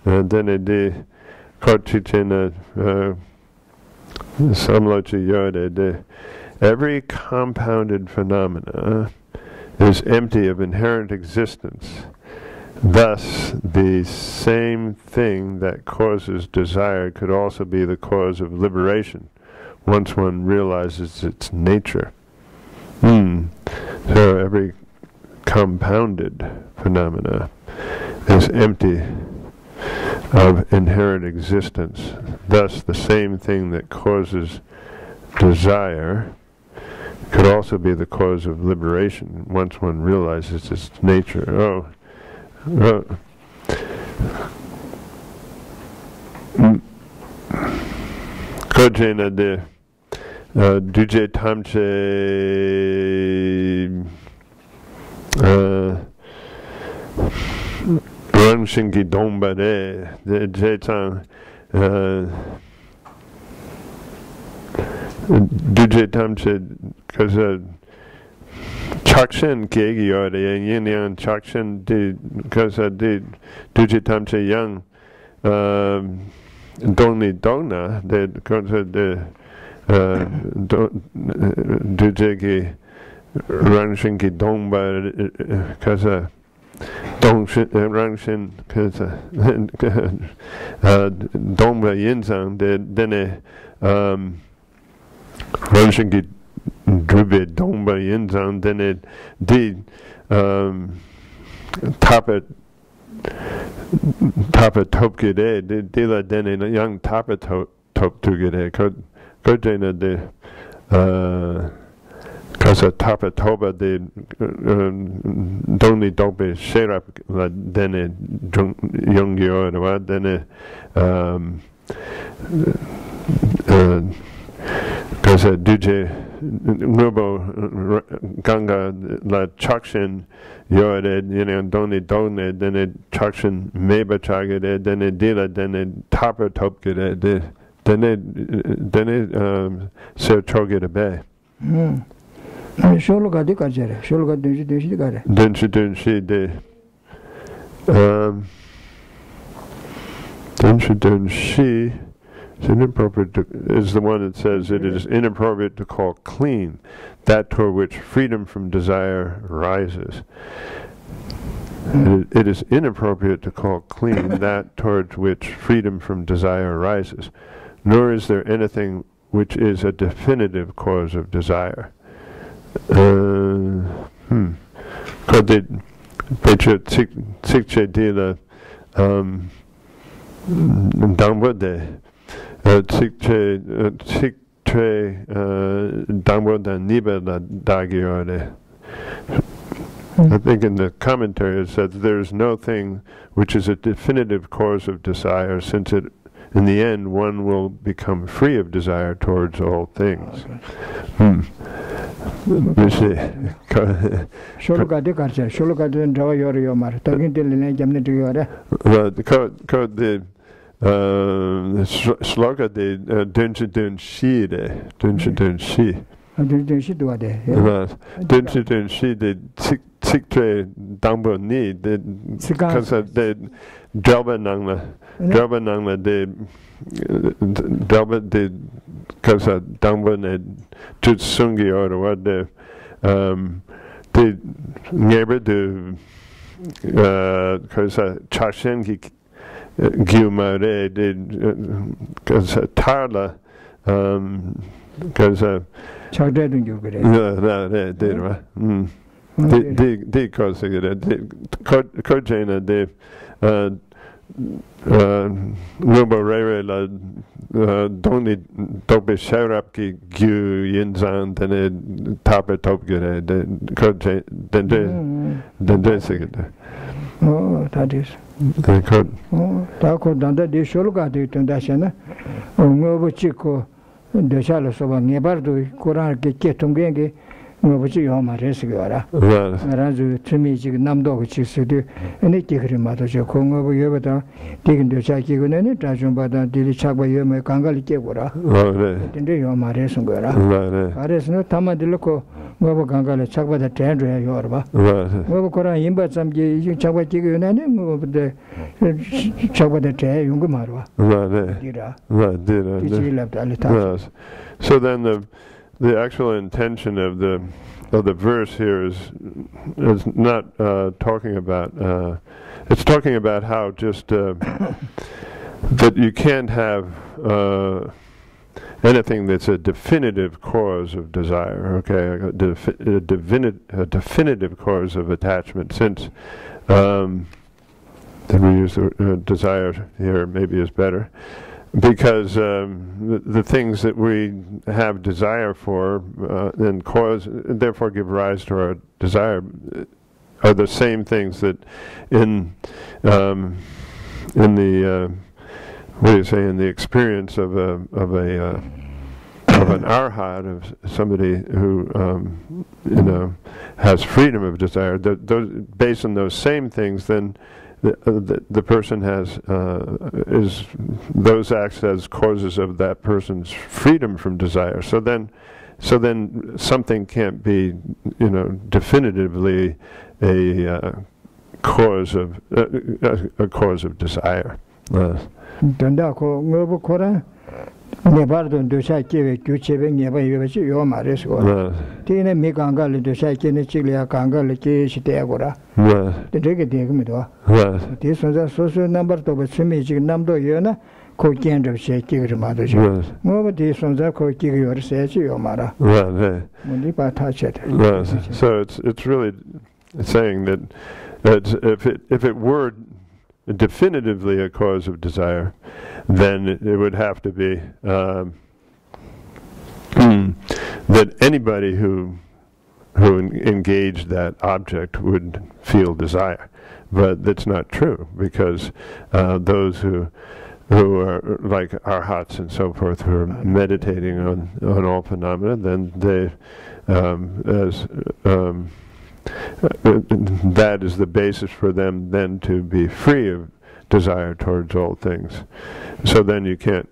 And then it de korchichena samlochi yode de. Every compounded phenomena is empty of inherent existence. Thus, the same thing that causes desire could also be the cause of liberation, once one realizes its nature. So every compounded phenomena is empty of inherent existence. Thus, the same thing that causes desire could also be the cause of liberation, once one realizes its nature. Kojena de duje tamche rangshingi domba de jetang duje tamche because chakshen kegi yore yin yang chakshen de because de duje tamche yang dongni dongna de because de duje ki rangshin ki dongba because dongshin rangshin because dongba yinzang de dene rangshin ki drube dongba yinzang dene di tapet topke de la dene yang tapet top tugere kojena de kasa tapet toba de doni dobe sherap la dene yongyo wa dene kasa duje nubo ganga la chakshin yore doni done dene chakshin meba chagere dene dila dene tapet topke de dene ser chogere be Shologa de kajere, shologa dunshi de gare. Dunshi de dunshi is inappropriate is the one that says it is inappropriate to call clean that toward which freedom from desire rises. It is inappropriate to call clean that towards which freedom from desire arises, nor is there anything which is a definitive cause of desire. Kodit pecho sikche dila dambode sikche damboda niba dagiore. I think in the commentary it says there is no thing which is a definitive cause of desire, since it, in the end, one will become free of desire towards all things. Shologa de karcher, shologa de drawa yore yomar. Tagin de line jamne de yore. The sloga de dunshi dunshi de dunshi dunshi. Dunshi doa de. Dunshi dunshi de siktre dambo ni de because de draba nangla de draba de because dambo ne jutsungi or what de neighbor de because chashen ki gyumare de because tarla because chagde dun gyugre. Yeah, de de cause kojena de nubo rere la doni dobe sharap ki gyu yinzan dene tape topgere de kojena de sigede. Oh, that is. They could. Tako danda di sholuka di tundashana. Ngobu chiko deshalo soba ngebardu Quran ke tungenge ngobu chi yoma resigi wara. Ranzu tumi chik namdo chik sudi ene kikri mato che ko ngobu yobata digin desha kigo nene tajumba da dili chakba yoma kangali ke wara. Tende yoma resung wara. Aresno tama diloko ngobu kangali chakba da tendu ya yorba. Ngobu Quran imba samji chakba kigo nene ngobu de chakba da te yungu marwa. Dira. Yes. So then the actual intention of the verse here is not talking about it's talking about how just that you can't have anything that's a definitive cause of desire, okay, a definitive cause of attachment, since that we use the desire here maybe is better, because the things that we have desire for and cause, and therefore give rise to our desire, are the same things that in the what do you say, in the experience of an arhat, of somebody who has freedom of desire. Those, based on those same things, then the person has those acts as causes of that person's freedom from desire. So then something can't be, definitively a cause of desire. Tanda ko ngobu kora nebardon dosha keve kyuchebe ngeba yebechi yo mares go. Tine mi kangal dosha kene chiglia kangal ke shite agora. Tege dege do. Ti sonza soso number to be simi chig namdo yona ko kendo she kigri mado ji. Ngobu ti sonza ko kigri yor se chi yo mara. Mundi pa ta chet. So it's really saying that if it were definitively a cause of desire, then it would have to be that anybody who engaged that object would feel desire. But that's not true, because those who are like arhats and so forth, who are meditating on all phenomena, then they that is the basis for them then to be free of desire towards all things. So then you can't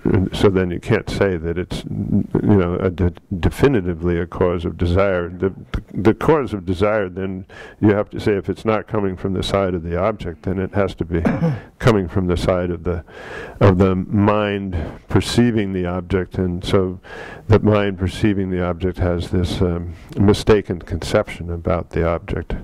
say that it's definitively a cause of desire. The cause of desire, then you have to say, if it's not coming from the side of the object, then it has to be coming from the side of the mind perceiving the object, and so the mind perceiving the object has this mistaken conception about the object.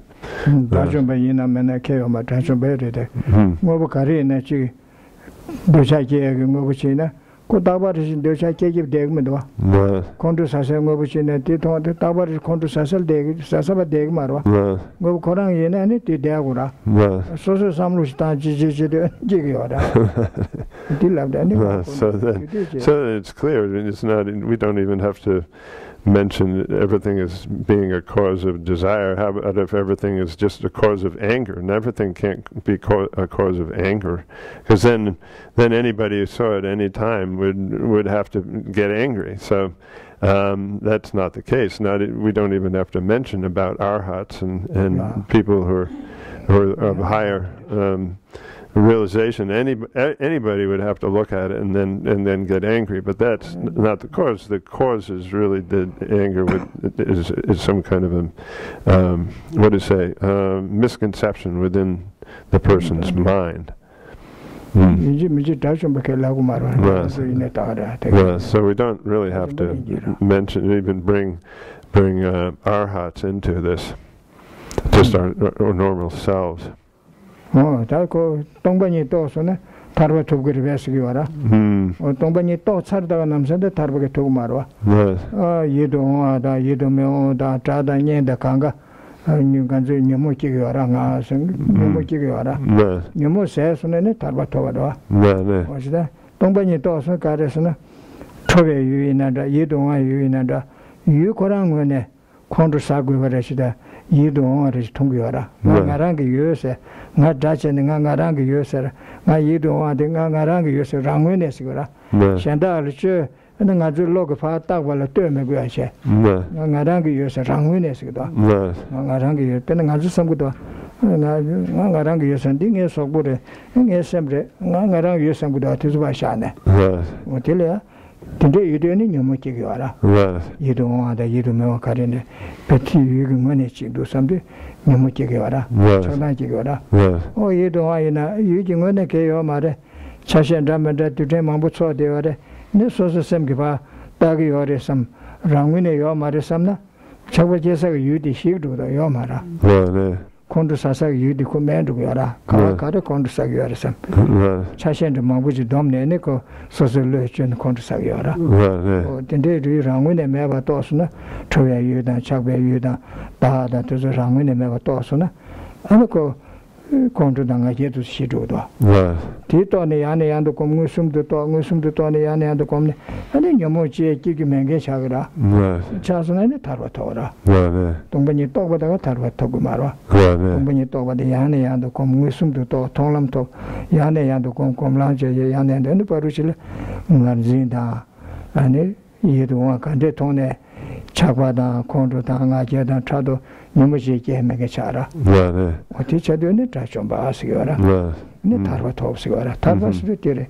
Kotabaris in Dosha Kegi Degmedwa. Conto Sasa Mobuchina, Tito, the Tabaris Conto Sasal Deg, Sasaba Degmarwa. Go Korang Yenani, Degura. So some Lustan Gigiora. So it's clear, it's not, we don't even have to mention everything as being a cause of desire. How about if everything is just a cause of anger? And everything can't be a cause of anger, because then anybody who saw it any time would have to get angry. So that's not the case. We don't even have to mention about arhats and people who are of higher realization. Anybody would have to look at it and then get angry, but that's not the cause. The cause is really the anger is some kind of a misconception within the person's mind. So we don't really have to mention, even bring arhats into this, just our normal selves. Tako Tongbani Tosona, Tarva Tugri Vesgiora. Tongbani to Sarda Namsada Tarva Tugmarwa. You don't da Trada Yenda Kanga, and you can say Yamuki Yoranga, Yamuki Yora. Yamu says on any Tarva Tovada. Was that? Tongbani Tosa Caresana, Tove you in another, you don't want you in another. You Korangone, Contra Saguarashida, you don't want it to Tungiora. Nangaranga user, not Dutch and Nangaranga user, you don't want the Nangaranga user, Ranguinesura. Shandal, and then I do look of our tag while a term of Guache. Nangaranga user, Ranguinesura. Nangaranga, Penangazu some good. Nangaranga user, and Ding is so good. And yes, Nangaranga user, some good artists by Shana. What tell you? Today you do any Mukiara. You don't want that you don't know Karine, but you can manage to do something. Mukiara. Oh, you don't want you can win a KO Mare, Chash and Ramada to them on Butso de Ore. This was the same giver, Dagi or some Rangwine Yomare Samna. Chawajesa, you the shield to the Yomara. Condusasa, you the command to Yara, Kawakata Condusagara. Chash and Mabuji Dominico, Sosolach and Condusagara. Then they do Rangwine Meva Tosuna, Troya Yuda, Chagbe Yuda, Bada to the Rangwine Meva Tosuna. Amico Condudanga here to Shidoda. Tito Niani and the Comusum to Tongusum to Tony and the Comni, and then Yamochi, Kikimange Chagra, Chason and the Tarvatora. When you talk about the Tarvatogumara, when you talk about the Yane and the Comusum to Tolam to Yane and the Comlange, Yan and the Paruchilla, Zinda, and you don't want Candetone, Chagwada, Condotanga, Jedan Trado. Numuji Megachara. What teacher doing it? Trachomba Sigara. Netarva top Sigara. Tarvas Vitire.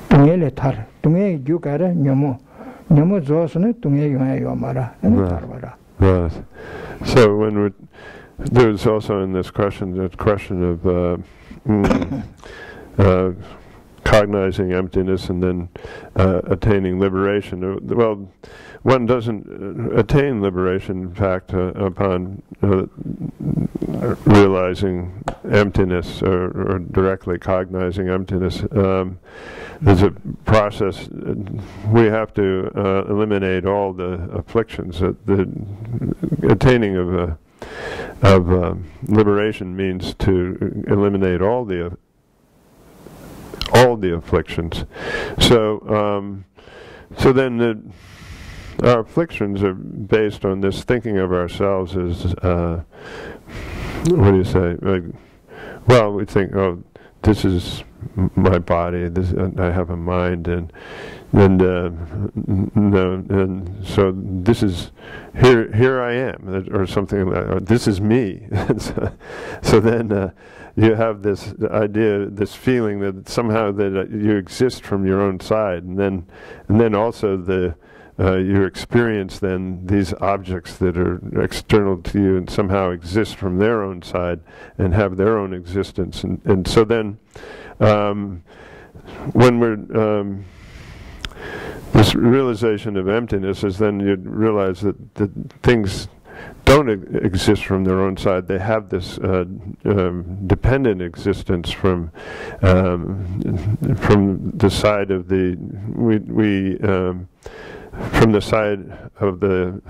Tungele Tar. Tunge Jukara, Nyomo. Nyomo Zosne, Tunge Yomara, and Tarvara. So when there's also in this question the question of cognizing emptiness and then attaining liberation. Well, one doesn't attain liberation, in fact, upon realizing emptiness or directly cognizing emptiness. There's a process. We have to eliminate all the afflictions. The attaining of liberation means to eliminate all the afflictions. So then our afflictions are based on this thinking of ourselves as what do you say? Well, we think, oh, this is my body. This I have a mind, and so this is here I am, or something like that. Or this is me. So then you have this idea, this feeling that somehow that you exist from your own side, and then also you experience then these objects that are external to you and somehow exist from their own side and have their own existence, and so then when we're this realization of emptiness is then you realize that things don't exist from their own side. They have this dependent existence from the side of from the side of the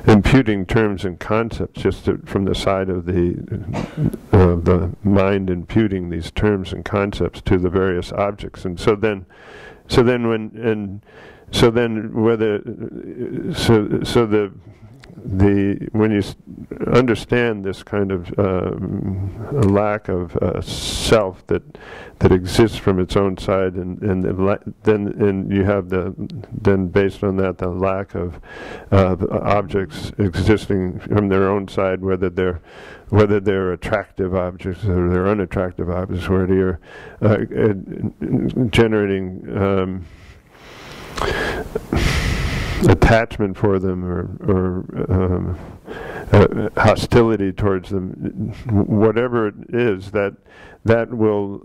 imputing terms and concepts, from the side of the mind imputing these terms and concepts to the various objects, and so then when you understand this kind of a lack of self that exists from its own side, and then you have then based on that the lack of objects existing from their own side, whether they're attractive objects or they're unattractive objects, whether you're generating attachment for them or hostility towards them, whatever it is, that will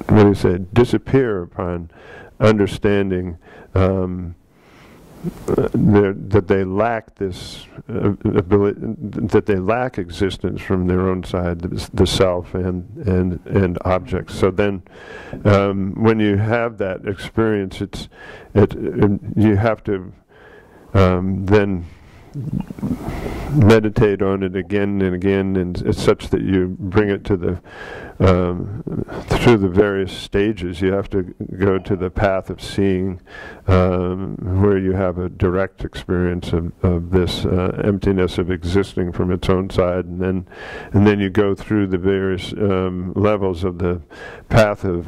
what do you say, disappear upon understanding that they lack this ability, that they lack existence from their own side, the self and objects. So then, when you have that experience, you have to then meditate on it again and again, and it's such that you bring it to the through the various stages. You have to go to the path of seeing, where you have a direct experience of this emptiness of existing from its own side, and then you go through the various levels of the path of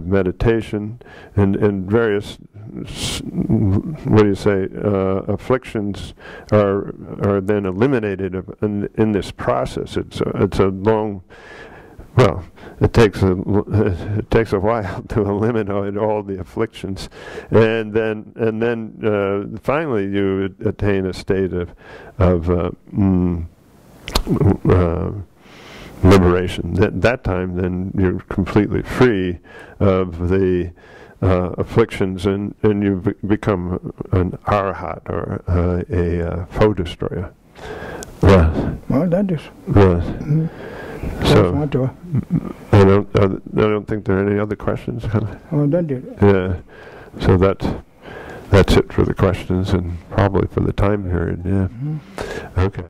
meditation, and various, what do you say, afflictions are then eliminated in this process. It's a long, well, it takes a while to eliminate all the afflictions, and then finally you attain a state of liberation. That time, then you're completely free of the afflictions, and you become an arhat, or a foe destroyer. Well, that is. So I don't think there are any other questions. Oh, that is. Yeah. So that's it for the questions, and probably for the time period. Yeah. Okay.